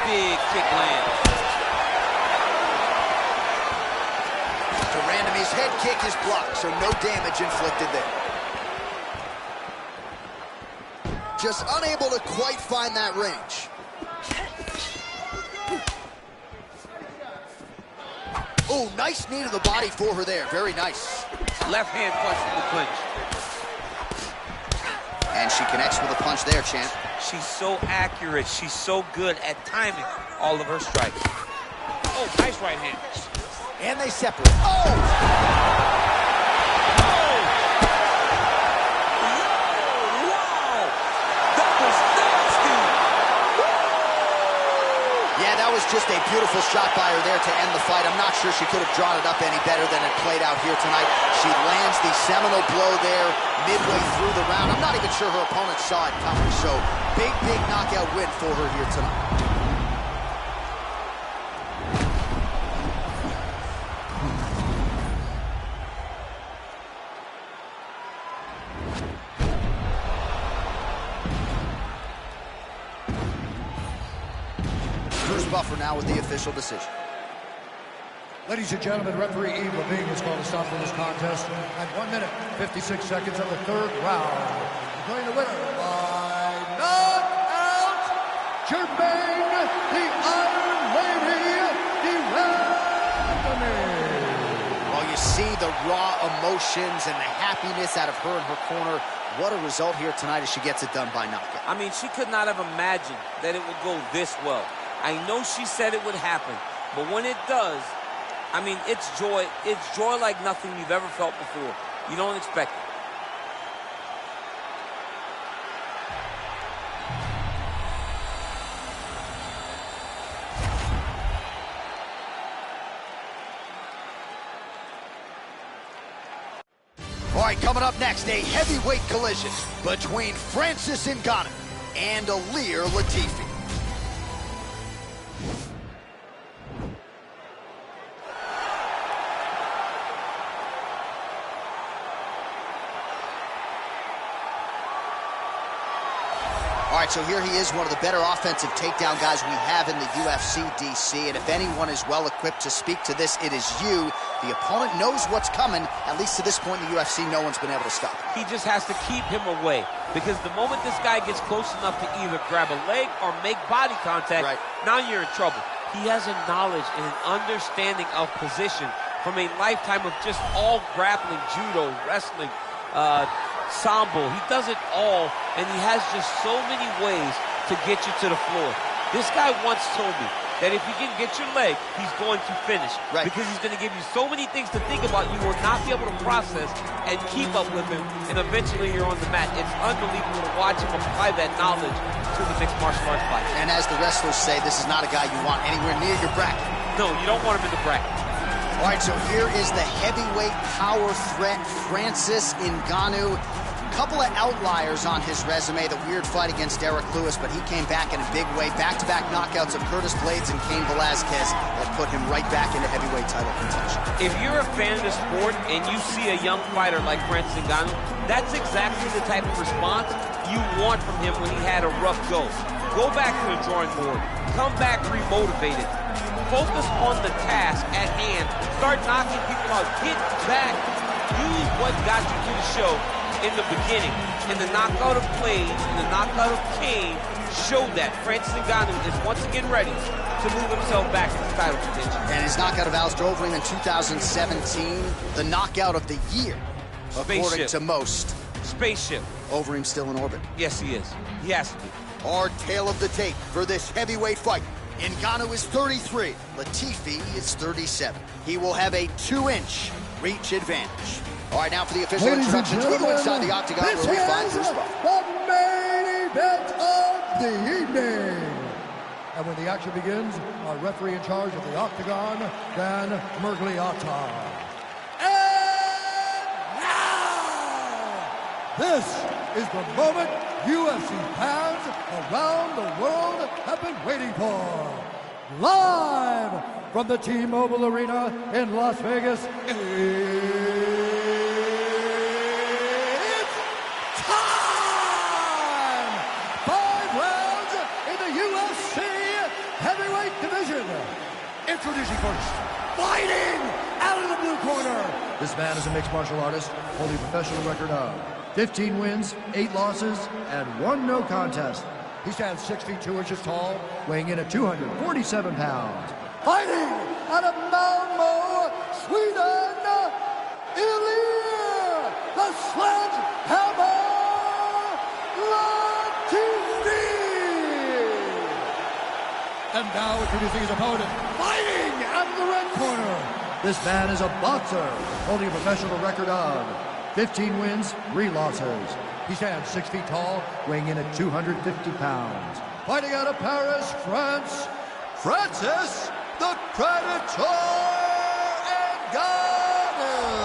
Big kick lands.
De Randamie's head kick is blocked, so no damage inflicted there. Just unable to quite find that range. Oh, nice knee to the body for her there. Very nice.
Left hand punch in the clinch.
And she connects with a punch there, champ.
She's so accurate. She's so good at timing all of her strikes. Oh, nice right hand.
And they separate. Oh! That was just a beautiful shot by her there to end the fight. I'm not sure she could have drawn it up any better than it played out here tonight. She lands the seminal blow there midway through the round. I'm not even sure her opponent saw it coming. So big knockout win for her here tonight. Buffer now with the official decision.
Ladies and gentlemen, referee Yves Levine has called a stop for this contest at 1 minute, 56 seconds of the third round. Declaring the winner by knockout, Germain, the Iron Lady, De Randamie.
Well, you see the raw emotions and the happiness out of her in her corner. What a result here tonight as she gets it done by knockout.
I mean, she could not have imagined that it would go this well. I know she said it would happen, but when it does, I mean, it's joy. It's joy like nothing you've ever felt before. You don't expect it.
All right, coming up next, a heavyweight collision between Francis Ngannou and Ilir Latifi. All right, so here he is, one of the better offensive takedown guys we have in the UFC, DC. And if anyone is well-equipped to speak to this, it is you. The opponent knows what's coming. At least to this point in the UFC, no one's been able to stop him.
He just has to keep him away. Because the moment this guy gets close enough to either grab a leg or make body contact, now you're in trouble. He has a knowledge and an understanding of position from a lifetime of just all grappling, judo, wrestling, sambo. He does it all, and he has just so many ways to get you to the floor. This guy once told me that if you can get your leg, he's going to finish. Because he's going to give you so many things to think about you will not be able to process and keep up with him, and eventually you're on the mat. It's unbelievable to watch him apply that knowledge to the mixed martial arts fight.
And as the wrestlers say, this is not a guy you want anywhere near your bracket.
No, you don't want him in the bracket.
All right, so here is the heavyweight power threat, Francis Ngannou. Couple of outliers on his resume, the weird fight against Derek Lewis, but he came back in a big way. Back-to-back knockouts of Curtis Blades and Cain Velasquez that put him right back into heavyweight title contention.
If you're a fan of the sport and you see a young fighter like Francis Ngannou, that's exactly the type of response you want from him when he had a rough go. Go back to the drawing board. Come back remotivated. Focus on the task at hand. Start knocking people out. Get back. Use what got you to the show in the beginning. And the knockout of Blades and the knockout of Cain showed that Francis Ngannou is once again ready to move himself back into title contention.
And his knockout of Alistair Overeem in 2017, the knockout of the year, according to most.
Spaceship.
Overeem still in orbit.
Yes, he is. He has to be.
Our tale of the tape for this heavyweight fight Ngannou is 33. Latifi is 37. He will have a 2-inch reach advantage. All right, now for the official introductions. We go inside the octagon where we find Bruce Buffer.
The main event of the evening. And when the action begins, our referee in charge of the octagon, Dan Mergliata. And now, this is the moment UFC fans around the world have been waiting for. Live from the T-Mobile Arena in Las Vegas, it's time! 5 rounds in the UFC heavyweight division. Introducing first, fighting out of the blue corner. This man is a mixed martial artist, holding a professional record of 15 wins, 8 losses, and 1 no contest. He stands 6 feet 2 inches tall, weighing in at 247 pounds. Fighting out of Malmö, Sweden, Ilir, the Sledgehammer Latifi. And now introducing his opponent, fighting out of the red corner. This man is a boxer, holding a professional record of 15 wins, 3 losses. He stands 6 feet tall, weighing in at 250 pounds. Fighting out of Paris, France, Francis the Predator Ngannou.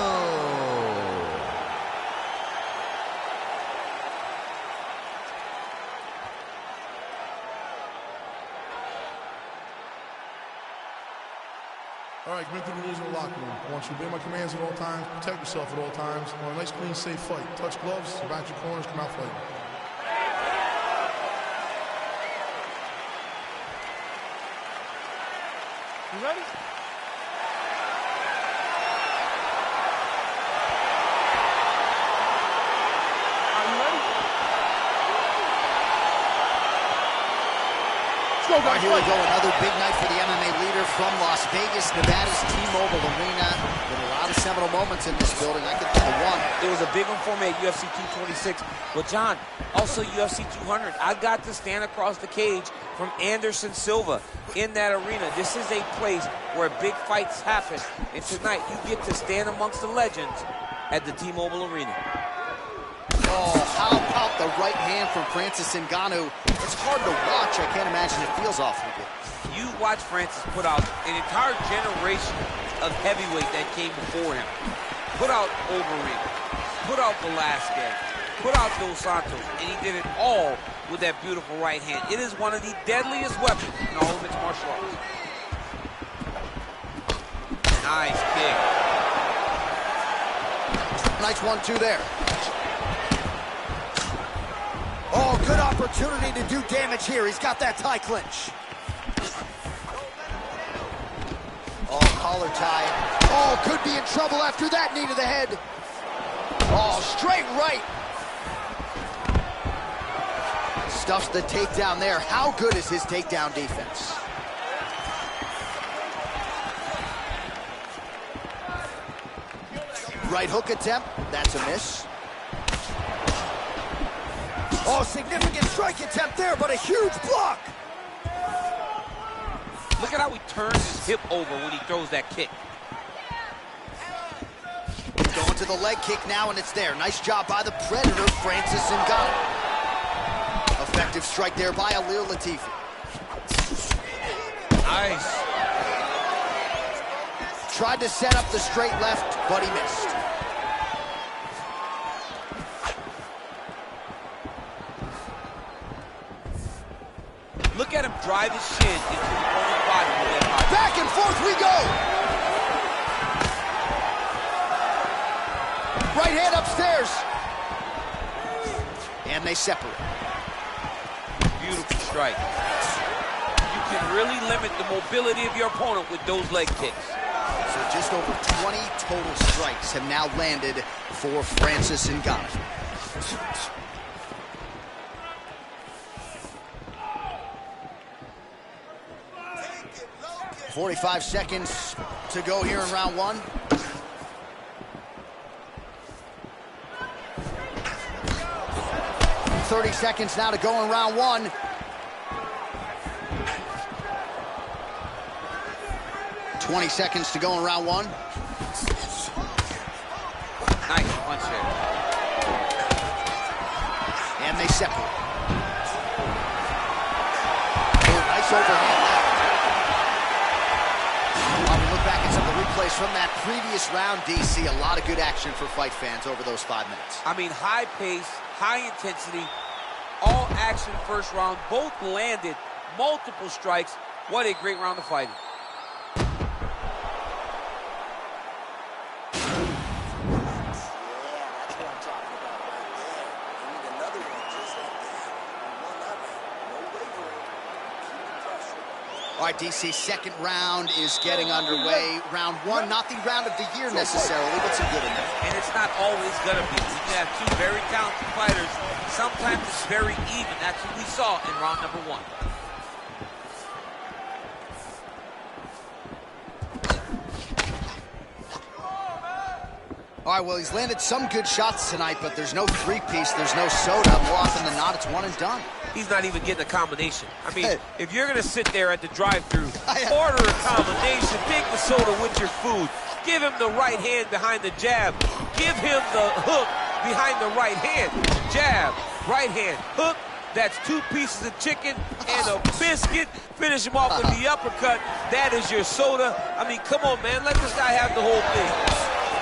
All right, commit to the rules in the locker room. I want you to obey my commands at all times, protect yourself at all times. I want a nice, clean, safe fight. Touch gloves, back your corners, come out fighting.
You ready?
All right, here we go. Another big night for the MMA leader from Las Vegas, Nevada's T-Mobile Arena. Been a lot of seminal moments in this building. I could think of one.
It was a big one for me at UFC 226. But John, also UFC 200. I got to stand across the cage from Anderson Silva in that arena. This is a place where big fights happen. And tonight, you get to stand amongst the legends at the T-Mobile Arena.
Oh, how about the right hand from Francis Ngannou? It's hard to watch. I can't imagine it feels awfully good.
You watch Francis put out an entire generation of heavyweight that came before him. Put out Overeem, put out Velasquez, put out Dos Santos, and he did it all with that beautiful right hand. It is one of the deadliest weapons in all of mixed martial arts. Nice kick.
Nice 1-2 there. Oh, good opportunity to do damage here. He's got that tie clinch. Oh, collar tie. Oh, could be in trouble after that knee to the head. Oh, straight right. Stuffs the takedown there. How good is his takedown defense? Right hook attempt. That's a miss. Oh, significant strike attempt there, but a huge block.
Look at how he turns his hip over when he throws that kick.
Going to the leg kick now, and it's there. Nice job by the Predator, Francis Ngannou. Effective strike there by Ilir Latifi.
Nice.
Tried to set up the straight left, but he missed.
Look at him drive his shin into the opponent's body with that body.
Back and forth we go. Right hand upstairs. And they separate.
Beautiful strike. You can really limit the mobility of your opponent with those leg kicks.
So just over 20 total strikes have now landed for Francis Ngannou. 45 seconds to go here in round 1. ...30 seconds now to go in round 1. 20 seconds to go in round one.
Nice punch there.
And they separate. Oh, nice overhand left. While we look back at some of the replays from that previous round, DC, a lot of good action for fight fans over those 5 minutes.
I mean, high pace, high intensity, all action first round. Both landed multiple strikes. What a great round of fighting.
All right, DC, second round is getting underway. Round one, not the round of the year necessarily, but some good in there.
And it's not always going to be. You can have two very talented fighters. Sometimes it's very even. That's what we saw in round number one.
All right, well, he's landed some good shots tonight, but there's no three-piece, there's no soda. More often than not, it's one and done.
He's not even getting a combination. I mean, if you're going to sit there at the drive-thru, order a combination, take the soda with your food, give him the right hand behind the jab, give him the hook behind the right hand, jab, right hand, hook. That's 2 pieces of chicken and a biscuit. Finish him off with the uppercut. That is your soda. I mean, come on, man. Let this guy have the whole thing.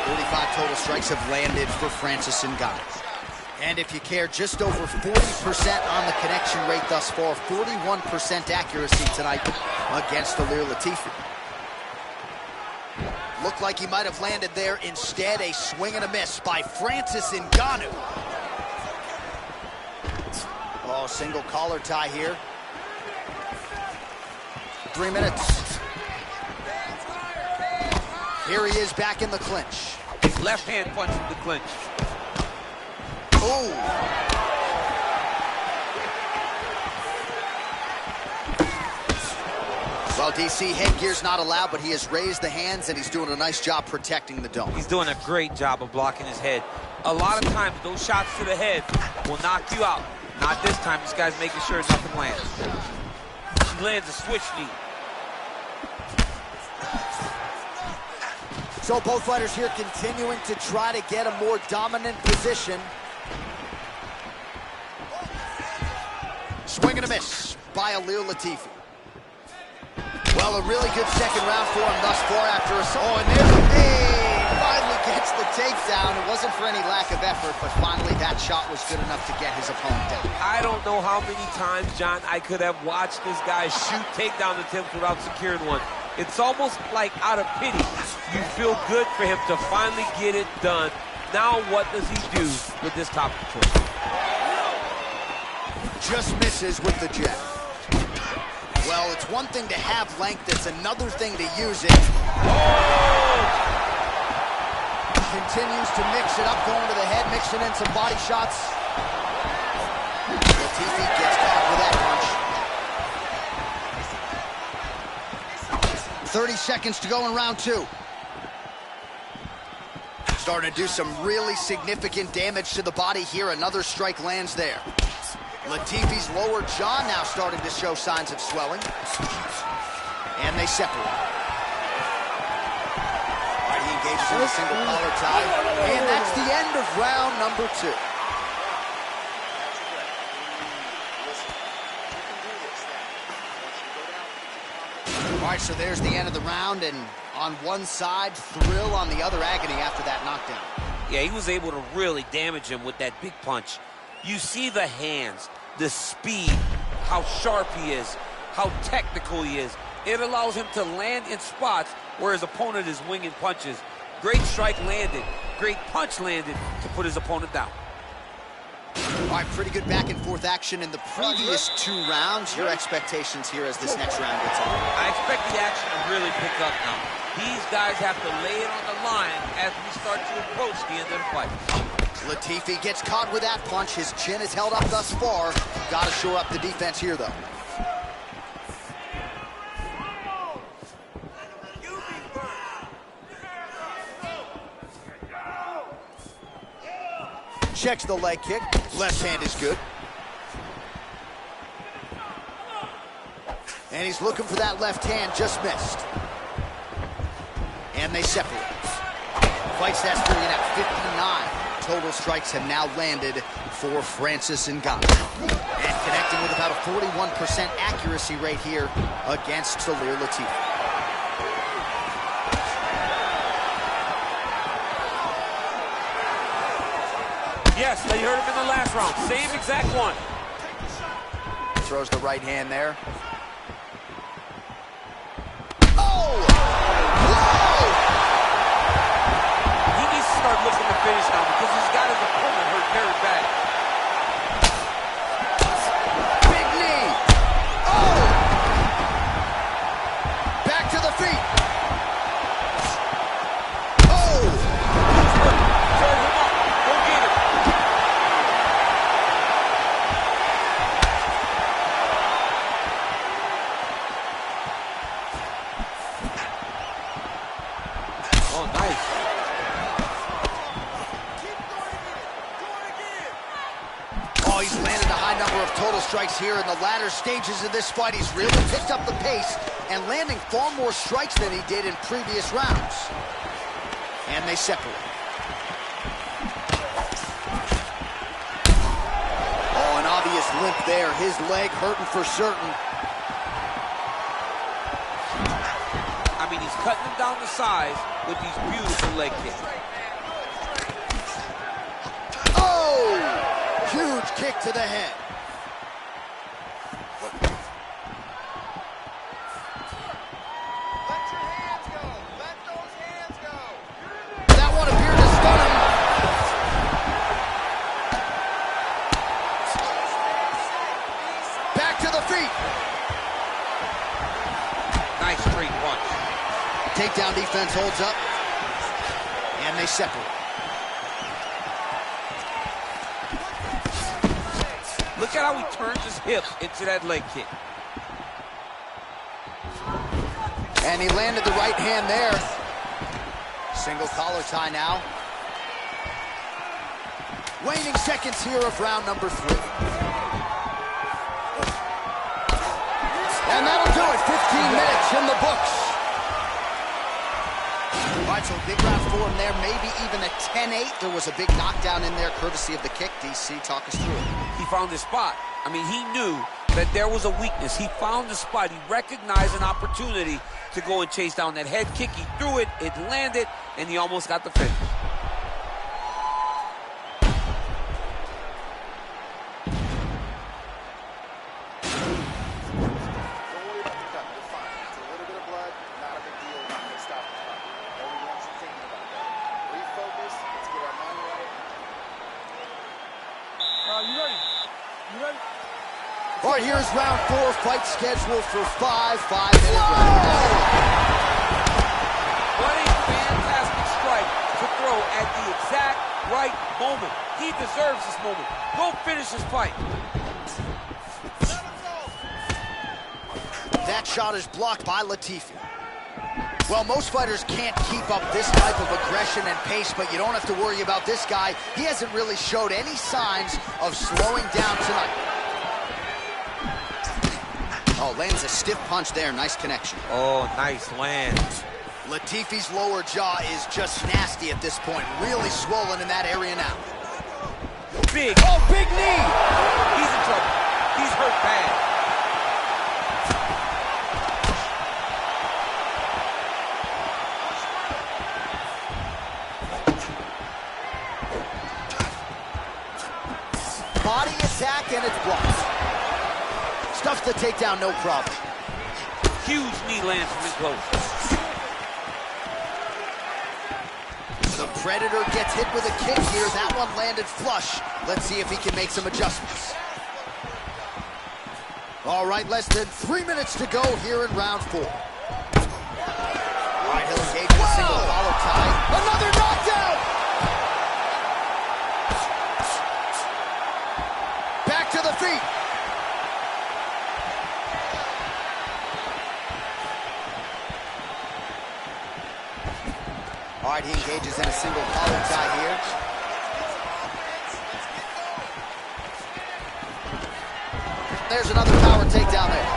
45 total strikes have landed for Francis Ngannou. And if you care, just over 40% on the connection rate thus far, 41% accuracy tonight against Ilir Latifi. Looked like he might have landed there. Instead, a swing and a miss by Francis Ngannou. Oh, single collar tie here. 3 minutes. Here he is back in the clinch.
Left hand punch in the clinch.
Ooh. Well, DC, headgear's not allowed, but he has raised the hands, and he's doing a nice job protecting the dome.
He's doing a great job of blocking his head. A lot of times, those shots to the head will knock you out. Not this time. This guy's making sure nothing lands. He lands a switch knee.
So both fighters here continuing to try to get a more dominant position. Swing and a miss by Ilir Latifi. Well, a really good second round for him thus far after a... Oh, and there he finally gets the takedown. It wasn't for any lack of effort, but finally that shot was good enough to get his opponent down.
I don't know how many times, John, I could have watched this guy shoot takedown attempts without securing one. It's almost like out of pity. You feel good for him to finally get it done. Now what does he do with this top control?
Just misses with the jab. Well, it's one thing to have length, it's another thing to use it.
Oh!
Continues to mix it up, going to the head, mixing in some body shots. Latifi gets caught with that punch. 30 seconds to go in round two. Starting to do some really significant damage to the body here. Another strike lands there. Latifi's lower jaw now starting to show signs of swelling. And they separate. All right, he engages in a single collar tie. And that's the end of round number two. All right, so there's the end of the round, and on one side, thrill, on the other, agony after that knockdown.
Yeah, he was able to really damage him with that big punch. You see the hands, the speed, how sharp he is, how technical he is. It allows him to land in spots where his opponent is winging punches. Great strike landed, great punch landed to put his opponent down.
All right, pretty good back and forth action in the previous two rounds. Your expectations here as this next round gets on?
I expect the action to really pick up now. These guys have to lay it on the line as we start to approach the end of the fight.
Latifi gets caught with that punch. His chin is held up thus far. Got to shore up the defense here, though. Checks the leg kick. Left hand is good. And he's looking for that left hand, just missed. And they separate. Fight stats period at 59. Total strikes have now landed for Francis Ngannou. And connecting with about a 41% accuracy rate here against Ilir Latifi.
Yes, they heard him in the last round. Same exact one.
Throws the right hand there. Oh! Whoa!
He needs to start looking to finish now because he's got his opponent hurt very bad.
Big knee! Oh! Back to the feet! Oh!
Serve him up. Go get him. Oh, nice.
Oh, he's landed a high number of total strikes here in the latter stages of this fight. He's really picked up the pace and landing far more strikes than he did in previous rounds. And they separate. Oh, an obvious limp there. His leg hurting for certain.
I mean, he's cutting him down to size with these beautiful leg kicks.
Oh! Huge kick to the head.
Let your hands go. Let those hands go.
That one appeared to stun him. Back to the feet.
Nice straight punch.
Takedown defense holds up. And they separate.
Look at how he turns his hips into that leg kick.
And he landed the right hand there. Single collar tie now. Waning seconds here of round number 3. And that'll do it. 15 minutes in the books. All right, so big round for him there. Maybe even a 10-8. There was a big knockdown in there courtesy of the kick. DC, talk us through it.
He found his spot. I mean, he knew that there was a weakness. He found the spot. He recognized an opportunity to go and chase down that head kick. He threw it, it landed, and he almost got the finish.
All right, here's round 4, fight scheduled for 5-minute rounds.
What a fantastic strike to throw at the exact right moment. He deserves this moment. Go finish his fight.
That shot is blocked by Latifi. Well, most fighters can't keep up this type of aggression and pace, but you don't have to worry about this guy. He hasn't really showed any signs of slowing down tonight. Oh, lands a stiff punch there. Nice connection.
Oh, nice land.
Latifi's lower jaw is just nasty at this point. Really swollen in that area now.
Big.
Oh, big knee!
He's in trouble. He's hurt bad.
Body attack, and it's blocked. Stuffs the takedown, no problem.
Huge knee lands from his close.
The Predator gets hit with a kick here. That one landed flush. Let's see if he can make some adjustments. All right, less than 3 minutes to go here in round 4. All right, he'll engage in a single follow tie. Another knockdown! Back to the feet. All right, he engages in a single collar tie here. There's another power takedown there.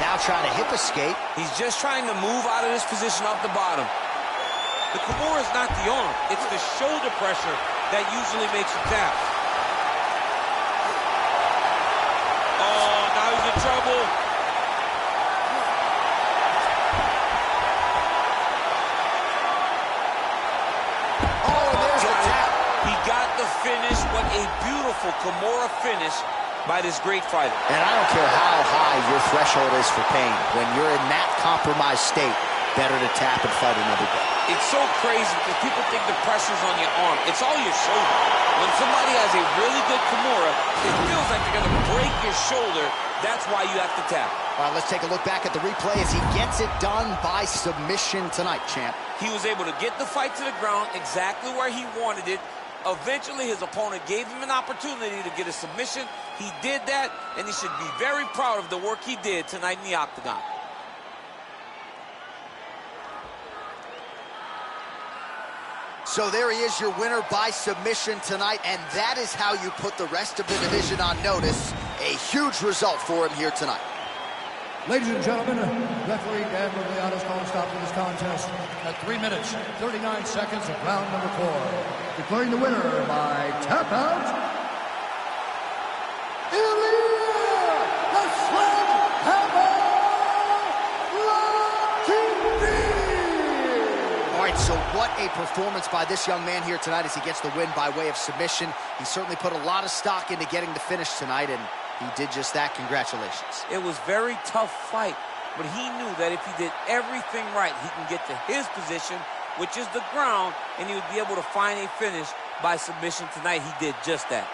Now not trying to hip escape.
He's just trying to move out of this position off the bottom. The Kimura is not the arm. It's the shoulder pressure that usually makes you tap. Oh, now he's in trouble.
Oh, there's the tap.
He got the finish. What a beautiful Kimura finish by this great fighter.
And I don't care how high your threshold is for pain. When you're in that compromised state, better to tap and fight another day.
It's so crazy because people think the pressure's on your arm. It's all your shoulder. When somebody has a really good Kimura, it feels like they're going to break your shoulder. That's why you have to tap.
All right, let's take a look back at the replay as he gets it done by submission tonight, champ.
He was able to get the fight to the ground exactly where he wanted it. Eventually, his opponent gave him an opportunity to get a submission. He did that, and he should be very proud of the work he did tonight in the octagon.
So there he is, your winner by submission tonight, and that is how you put the rest of the division on notice. A huge result for him here tonight.
Ladies and gentlemen, referee Dan Rugliano's calling stop to this contest at 3 minutes, 39 seconds of round number 4. Declaring the winner by tap out, Ilir, the Sledgehammer Latifi!
All right, so what a performance by this young man here tonight as he gets the win by way of submission. He certainly put a lot of stock into getting the finish tonight, and he did just that. Congratulations.
It was a very tough fight, but he knew that if he did everything right, he can get to his position, which is the ground, and he would be able to find a finish by submission tonight. He did just that.